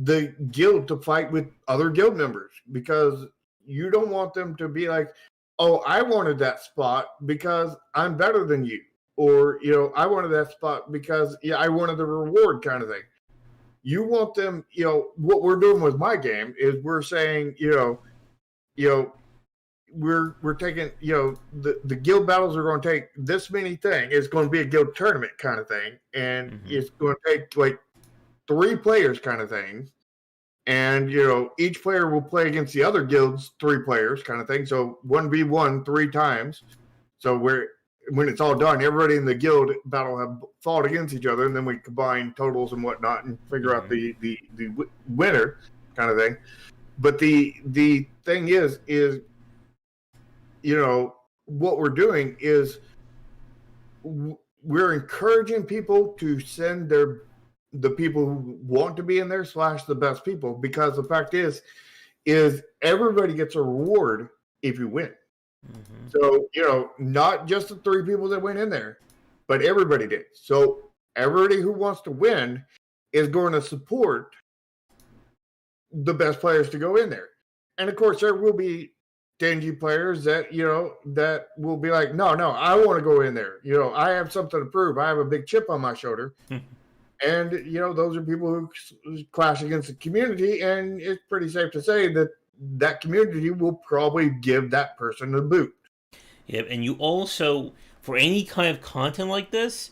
the guild to fight with other guild members, because you don't want them to be like, oh, I wanted that spot because I'm better than you, or I wanted that spot because I wanted the reward, kind of thing. You want them, what we're doing with my game is we're saying, we're taking, the guild battles are going to take this many things. It's going to be a guild tournament kind of thing, and it's going to take like 3 players, kind of thing. And each player will play against the other guild's 3 players, kind of thing. So 1v1 3 times. So when it's all done, everybody in the guild battle have fought against each other, and then we combine totals and whatnot and figure out the winner, kind of thing. But the thing is what we're doing is we're encouraging people to send the people who want to be in there / the best people, because the fact is everybody gets a reward if you win. So, not just the 3 people that went in there, but everybody did. So everybody who wants to win is going to support the best players to go in there. And of course, there will be stingy players that, that will be like, no, I want to go in there. I have something to prove. I have a big chip on my shoulder. And, those are people who clash against the community. And it's pretty safe to say that community will probably give that person a boot. Yep, and you also, for any kind of content like this,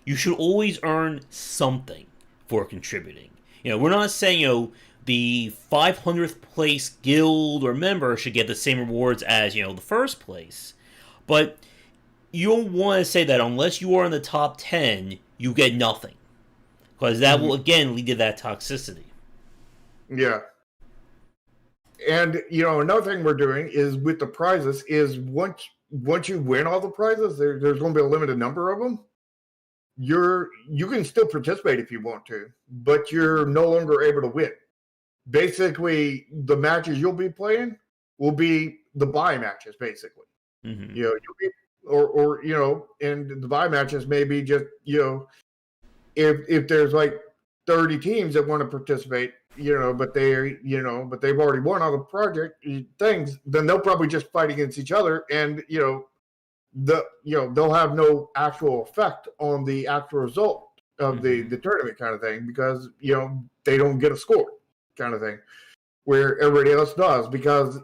you should always earn something for contributing. We're not saying, the 500th place guild or member should get the same rewards as, the first place. But you don't want to say that unless you are in the top 10, you get nothing. because that will again lead to that toxicity. Yeah. And another thing we're doing is with the prizes is once you win all the prizes, there's going to be a limited number of them. You can still participate if you want to, but you're no longer able to win. Basically, the matches you'll be playing will be the buy matches. Basically, you'll be and the buy matches may be just if there's like 30 teams that want to participate, but they've already won all the project things, then they'll probably just fight against each other, and they'll have no actual effect on the actual result of the tournament kind of thing, because they don't get a score kind of thing, where everybody else does, because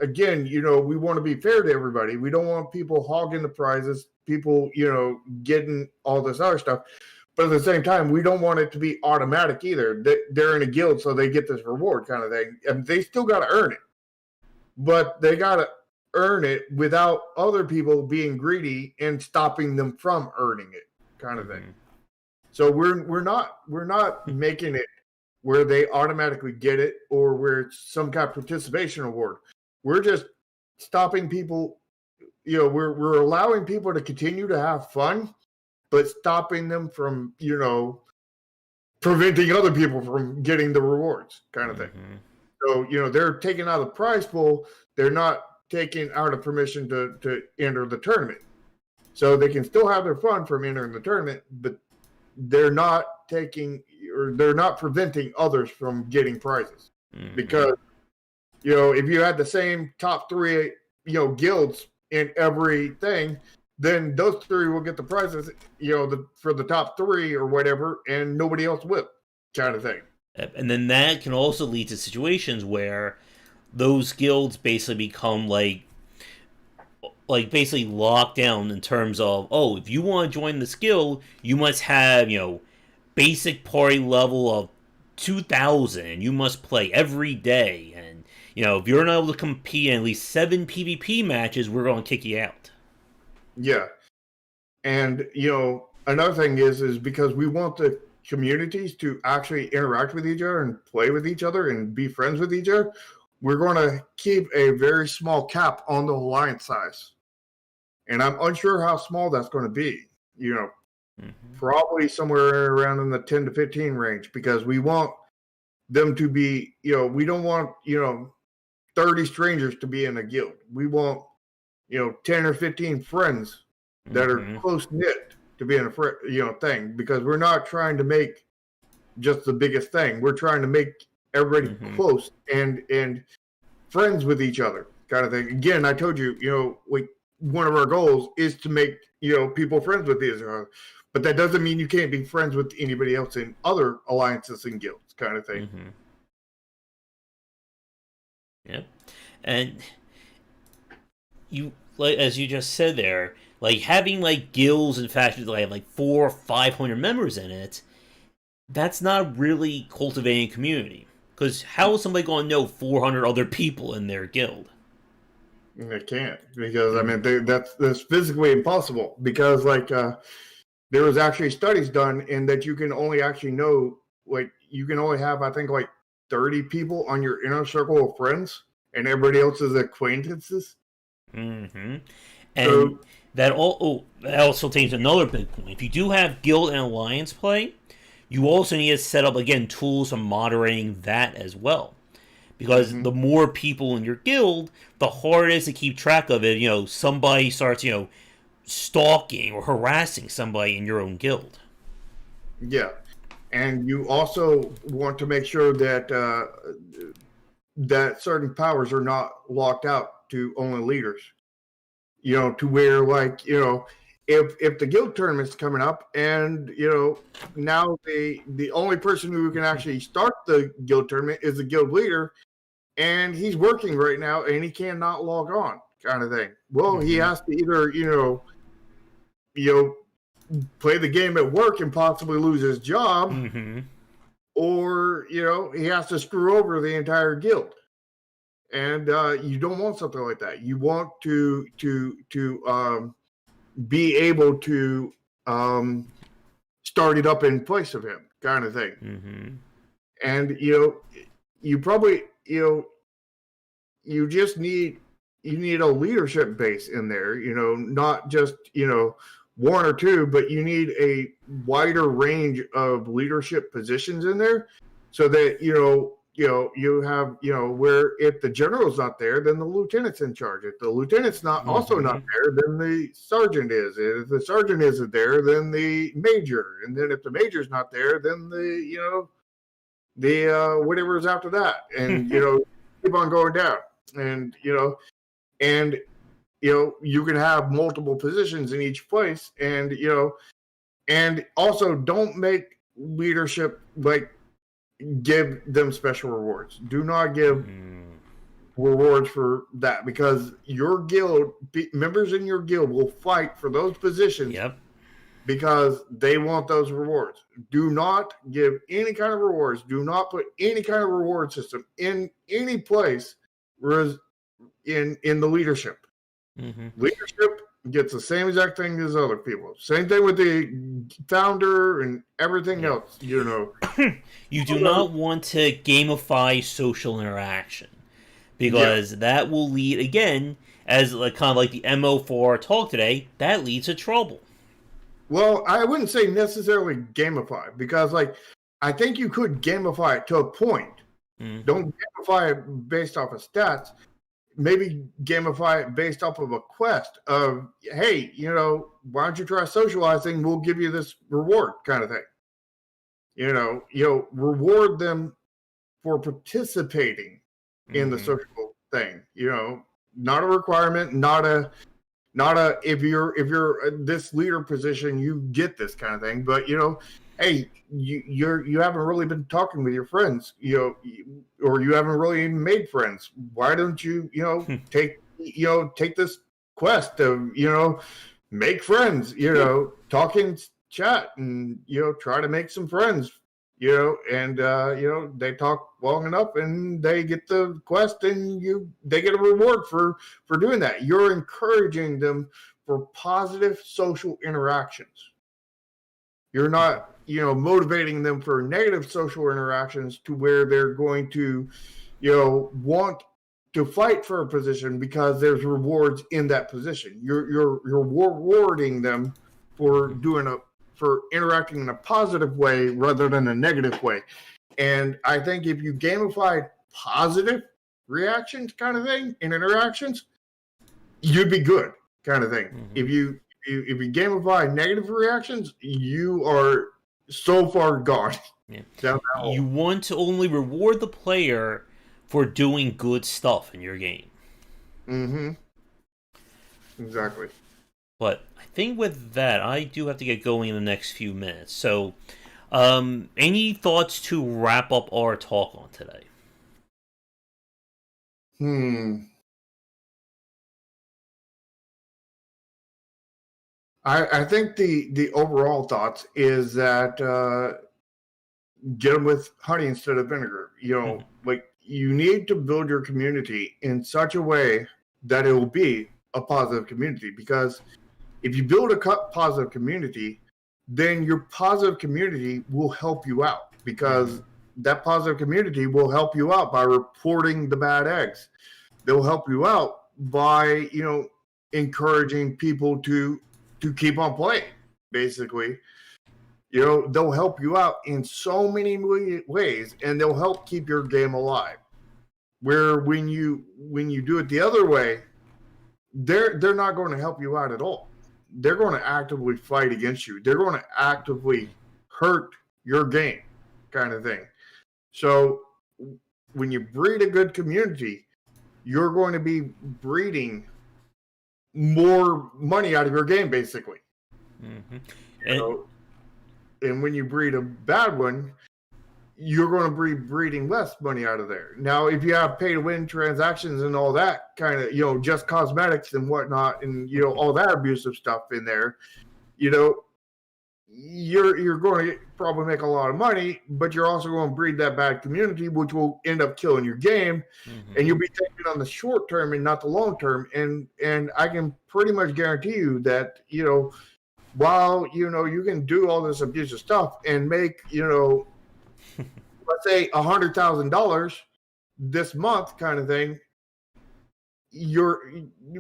again, we want to be fair to everybody. We don't want people hogging the prizes, people getting all this other stuff. But at the same time, we don't want it to be automatic either. They're in a guild, so they get this reward kind of thing. And they still got to earn it. But they got to earn it without other people being greedy and stopping them from earning it kind of thing. So we're not making it where they automatically get it, or where it's some kind of participation award. We're just stopping people. We're allowing people to continue to have fun, but stopping them from, preventing other people from getting the rewards kind of thing. So, they're taking out of the prize pool. They're not taking out of permission to enter the tournament. So they can still have their fun from entering the tournament, but they're not preventing others from getting prizes. Because, if you had the same top three, guilds in everything, then those three will get the prizes, for the top three or whatever, and nobody else will, kind of thing. And then that can also lead to situations where those guilds basically become like basically locked down in terms of, oh, if you want to join this guild, you must have, basic party level of 2,000, and you must play every day, and, if you're not able to compete in at least 7 PvP matches, we're going to kick you out. Yeah. And, another thing is because we want the communities to actually interact with each other and play with each other and be friends with each other, we're going to keep a very small cap on the alliance size. And I'm unsure how small that's going to be, probably somewhere around in the 10 to 15 range, because we want them to be, we don't want, 30 strangers to be in a guild. We want 10 or 15 friends that are close knit to be in a thing, because we're not trying to make just the biggest thing. We're trying to make everybody close and friends with each other kind of thing. Again, I told you, one of our goals is to make, people friends with each other, but that doesn't mean you can't be friends with anybody else in other alliances and guilds kind of thing. Yep. And you, like, as you just said there, like having like guilds and factions that have like 400 or 500 members in it, that's not really cultivating community. Because how is somebody going to know 400 other people in their guild? They can't, because I mean that's physically impossible. Because there was actually studies done in that you can only actually know, like, you can only have, I think, like 30 people on your inner circle of friends, and everybody else is acquaintances. And that also takes another big point. If you do have guild and alliance play, you also need to set up, again, tools for moderating that as well. Because the more people in your guild, the harder it is to keep track of it. Somebody starts, stalking or harassing somebody in your own guild. Yeah. And you also want to make sure that that certain powers are not locked out to only leaders. To where, like, if the guild tournament's coming up, and now the only person who can actually start the guild tournament is the guild leader, and he's working right now and he cannot log on, kind of thing. Well, he has to either play the game at work and possibly lose his job, or he has to screw over the entire guild. And you don't want something like that. You want to be able to started up in place of him, kind of thing. Mm-hmm. And you probably you just need a leadership base in there, not just one or two, but you need a wider range of leadership positions in there, so that you have where if the general's not there, then the lieutenant's in charge. If the lieutenant's not also not there, then the sergeant is. If the sergeant isn't there, then the major, and then if the major's not there, then the whatever's after that, and keep on going down, and you can have multiple positions in each place, and and also don't make leadership like give them special rewards. Do not give rewards for that, because your guild members in your guild will fight for those positions. Yep. Because they want those rewards. Do not give any kind of rewards. Do not put any kind of reward system in any place in the leadership. Mm-hmm. Leadership gets the same exact thing as other people. Same thing with the founder and everything else, You do not want to gamify social interaction, because that will lead, again, as kind of like the MO for our talk today, that leads to trouble. Well, I wouldn't say necessarily gamify, because I think you could gamify it to a point. Mm-hmm. Don't gamify it based off of stats. Maybe gamify it based off of a quest of, hey, why don't you try socializing? We'll give you this reward, kind of thing. Reward them for participating in the social thing. Not a requirement, not a if you're this leader position, you get this kind of thing. But hey, you haven't really been talking with your friends, or you haven't really even made friends. Why don't you take this quest to make friends? Talk in chat and try to make some friends. And they talk long enough and they get the quest, and they get a reward for doing that. You're encouraging them for positive social interactions. You're not motivating them for negative social interactions to where they're going to want to fight for a position because there's rewards in that position. You're rewarding them for for interacting in a positive way rather than a negative way. And I think if you gamify positive reactions kind of thing in interactions, you'd be good, kind of thing. Mm-hmm. If you gamify negative reactions, you are so far gone. Yeah. You want to only reward the player for doing good stuff in your game. Mm-hmm. Exactly. But I think with that, I do have to get going in the next few minutes. So, any thoughts to wrap up our talk on today? I think the overall thoughts is that get them with honey instead of vinegar. You need to build your community in such a way that it will be a positive community, because if you build a positive community, then your positive community will help you out, because that positive community will help you out by reporting the bad eggs. They'll help you out by, encouraging people to keep on playing, basically. They'll help you out in so many ways, and they'll help keep your game alive. Where when you do it the other way, they're not going to help you out at all. They're going to actively fight against you. They're going to actively hurt your game, kind of thing. So when you breed a good community, you're going to be breeding more money out of your game, basically. Mm-hmm. And when you breed a bad one, you're going to be breeding less money out of there. Now, if you have pay-to-win transactions and all that kind of, just cosmetics and whatnot, and all that abusive stuff in there, you're going to probably make a lot of money, but you're also going to breed that bad community, which will end up killing your game. Mm-hmm. And you'll be taking on the short term and not the long term. And I can pretty much guarantee you that while you can do all this abusive stuff and make let's say $100,000 this month, kind of thing.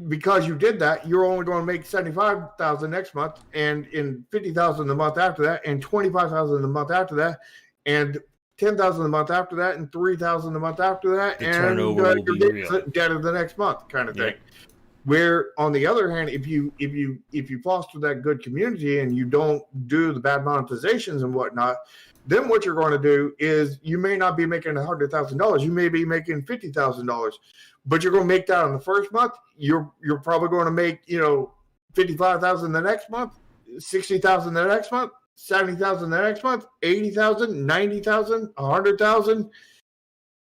Because you did that, you're only going to make 75,000 next month, and in 50,000 the month after that, and 25,000 the month after that, and 10,000 the month after that, and 3,000 the month after that, The and turnover will be real. dead of the next month, kind of thing. Yep. Where on the other hand, if you foster that good community and you don't do the bad monetizations and whatnot, then what you're going to do is you may not be making $100,000. You may be making $50,000, but you're going to make that in the first month. You're probably going to make 55,000 the next month, 60,000 the next month, 70,000 the next month, 80,000, 90,000, 100,000,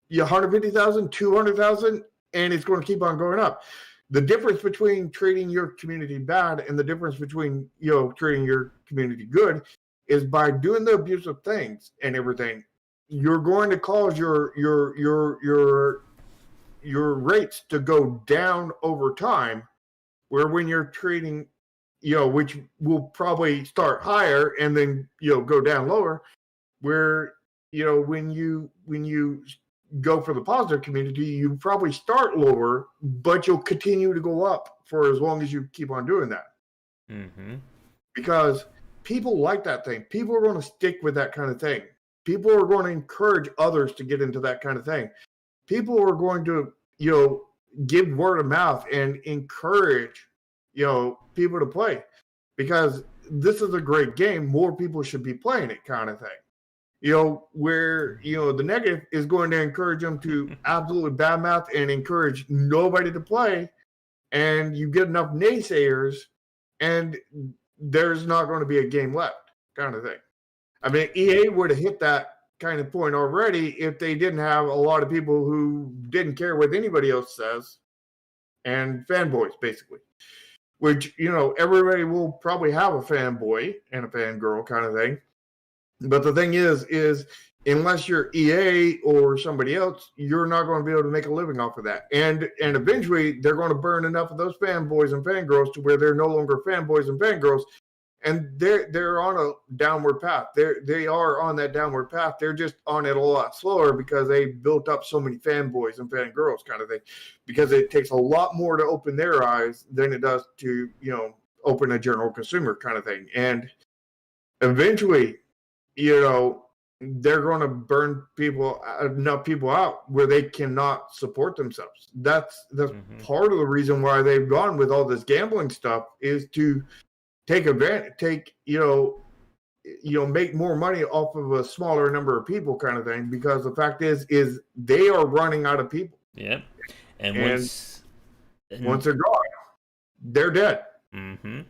150,000, 200,000, and it's going to keep on going up. The difference between treating your community bad and the difference between treating your community good is by doing the abusive things and everything. You're going to cause your rates to go down over time. Where when you're treating, which will probably start higher and then go down lower. Where when you go for the positive community, you probably start lower, but you'll continue to go up for as long as you keep on doing that. Mm-hmm. Because people like that thing. People are going to stick with that kind of thing. People are going to encourage others to get into that kind of thing. People are going to, give word of mouth and encourage, people to play, because this is a great game. More people should be playing it, kind of thing. Where, the negative is going to encourage them to absolutely badmouth and encourage nobody to play. And you get enough naysayers and there's not going to be a game left, kind of thing. I mean, EA would have hit that kind of point already if they didn't have a lot of people who didn't care what anybody else says and fanboys, basically. Which, everybody will probably have a fanboy and a fangirl kind of thing. But the thing is unless you're EA or somebody else, you're not going to be able to make a living off of that. And eventually they're going to burn enough of those fanboys and fangirls to where they're no longer fanboys and fangirls. And they're on a downward path. They are on that downward path. They're just on it a lot slower because they built up so many fanboys and fangirls, kind of thing. Because it takes a lot more to open their eyes than it does to, open a general consumer, kind of thing. And eventually, they're going to burn enough people out where they cannot support themselves. That's part of the reason why they've gone with all this gambling stuff, is to take advantage, make more money off of a smaller number of people, kind of thing. Because the fact is they are running out of people. Yep. And once they're gone, they're dead. Mm-hmm.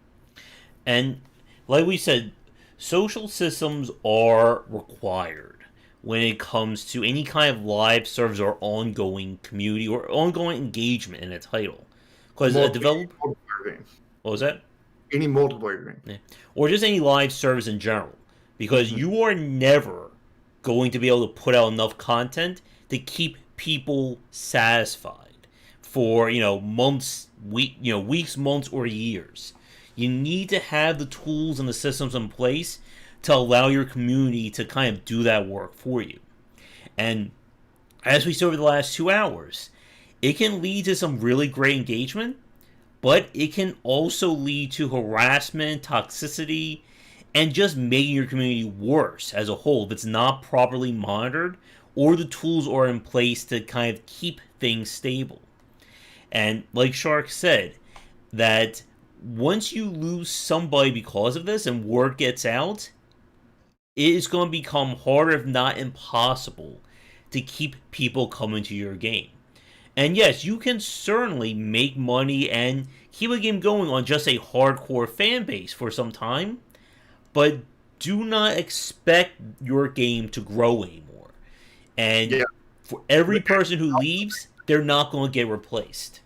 And like we said, social systems are required when it comes to any kind of live service or ongoing community or ongoing engagement in a title. Because a developer... What was that? Any multiplayer game. Yeah. Or just any live service in general. Because you are never going to be able to put out enough content to keep people satisfied for, months, weeks, months, or years. You need to have the tools and the systems in place to allow your community to kind of do that work for you. And as we saw over the last 2 hours, it can lead to some really great engagement, but it can also lead to harassment, toxicity, and just making your community worse as a whole if it's not properly monitored or the tools are in place to kind of keep things stable. And like Shark said, that once you lose somebody because of this and word gets out, it is going to become harder, if not impossible, to keep people coming to your game. And yes, you can certainly make money and keep a game going on just a hardcore fan base for some time, but do not expect your game to grow anymore. And for every person who leaves, they're not going to get replaced.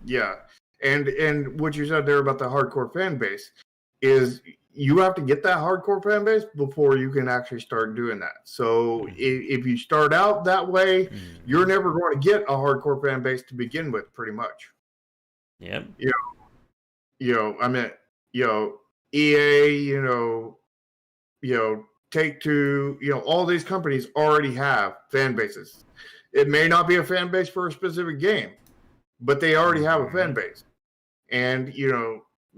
Yeah. And what you said there about the hardcore fan base is you have to get that hardcore fan base before you can actually start doing that. So if you start out that way, you're never going to get a hardcore fan base to begin with, pretty much. Yep. EA, Take Two, all these companies already have fan bases. It may not be a fan base for a specific game, but they already have a fan base. And,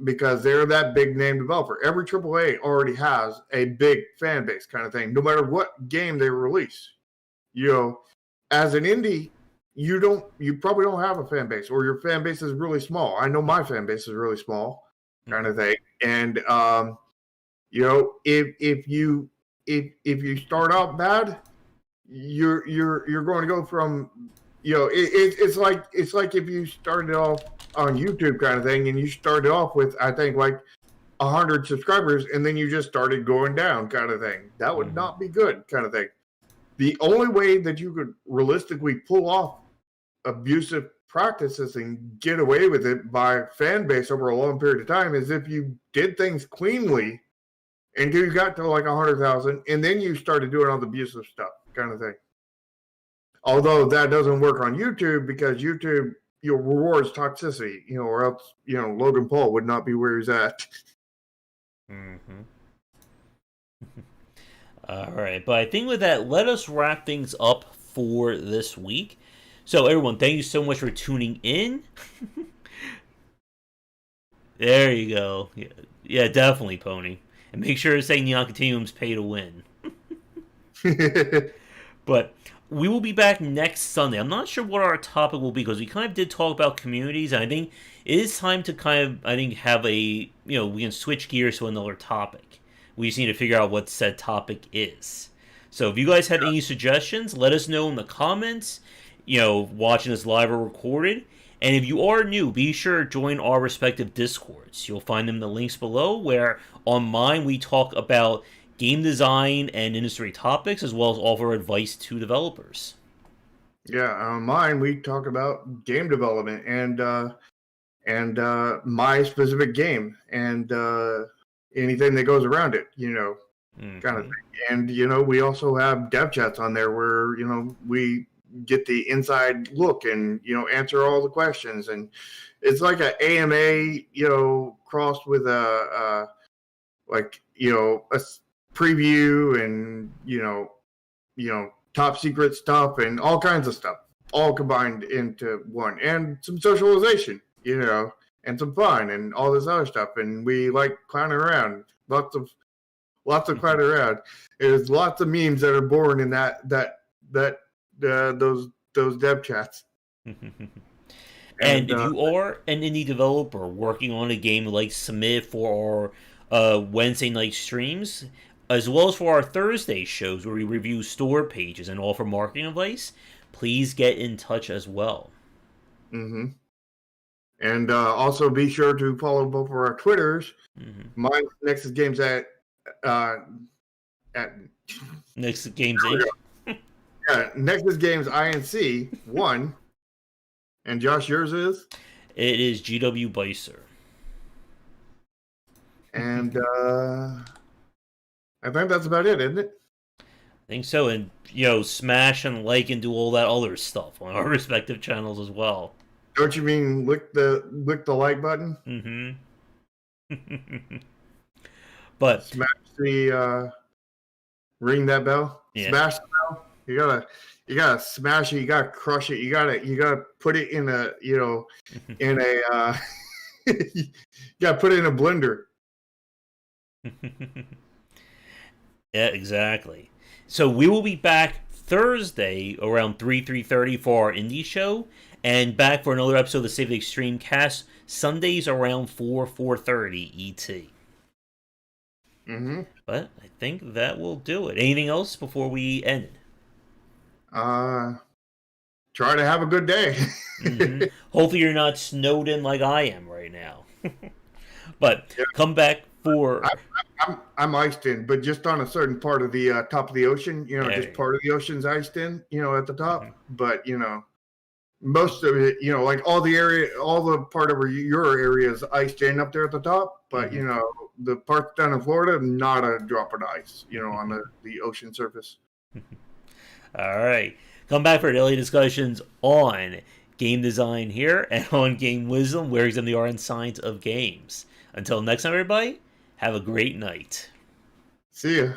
because they're that big name developer. Every AAA already has a big fan base kind of thing, no matter what game they release. As an indie, you probably don't have a fan base, or your fan base is really small. I know my fan base is really small, kind of thing. And if you start out bad, you're going to go from it's like if you started off on YouTube kind of thing, and you started off with, I think, like 100 subscribers, and then you just started going down kind of thing. That would not be good kind of thing. The only way that you could realistically pull off abusive practices and get away with it by fan base over a long period of time is if you did things cleanly and you got to like 100,000, and then you started doing all the abusive stuff kind of thing. Although that doesn't work on YouTube, because YouTube rewards toxicity, or else, Logan Paul would not be where he's at. All right, but I think with that, let us wrap things up for this week. So, everyone, thank you so much for tuning in. There you go. Yeah, definitely, Pony. And make sure to say Neon Continuum's pay to win. But we will be back next Sunday. I'm not sure what our topic will be, because we kind of did talk about communities, and I think it is time to have a, we can switch gears to another topic. We just need to figure out what said topic is. So if you guys have any suggestions, let us know in the comments, watching this live or recorded. And if you are new, be sure to join our respective Discords. You'll find them in the links below, where on mine we talk about game design and industry topics, as well as offer advice to developers. Yeah, on mine we talk about game development and my specific game and anything that goes around it, kind of thing. And we also have dev chats on there where we get the inside look and answer all the questions, and it's like a AMA crossed with a preview and top secret stuff and all kinds of stuff, all combined into one, and some socialization, and some fun and all this other stuff. And we like clowning around, lots of clowning around. There's lots of memes that are born in those dev chats. And if you are an indie developer working on a game, like, submit for our Wednesday night streams, as well as for our Thursday shows where we review store pages and offer marketing advice, please get in touch as well. And also be sure to follow both of our Twitters. Mine, Nexus Games at Nexus Games Inc. Yeah, Nexus Games INC 1. And Josh, yours is? It is GW Bicer. And I think that's about it, isn't it? I think so. And smash and like and do all that other stuff on our respective channels as well. Don't you mean lick the like button? But smash the ring that bell. Yeah. Smash the bell. You gotta smash it. You gotta crush it. You gotta put it in a you gotta put it in a blender. Yeah, exactly. So we will be back Thursday around 3:30 for our indie show, and back for another episode of the Save the Extreme Cast Sundays around 4:30 ET. But I think that will do it. Anything else before we end it? Try to have a good day. Hopefully you're not snowed in like I am right now. But yeah. Come back for... I'm iced in, but just on a certain part of the top of the ocean, just part of the ocean's iced in, at the top. But, most of it, like all the part of your area is iced in up there at the top. But, the part down in Florida, not a drop of ice, on the ocean surface. All right. Come back for daily discussions on game design here and on game wisdom, where examine the art and science of games. Until next time, everybody, Have a great night. See ya.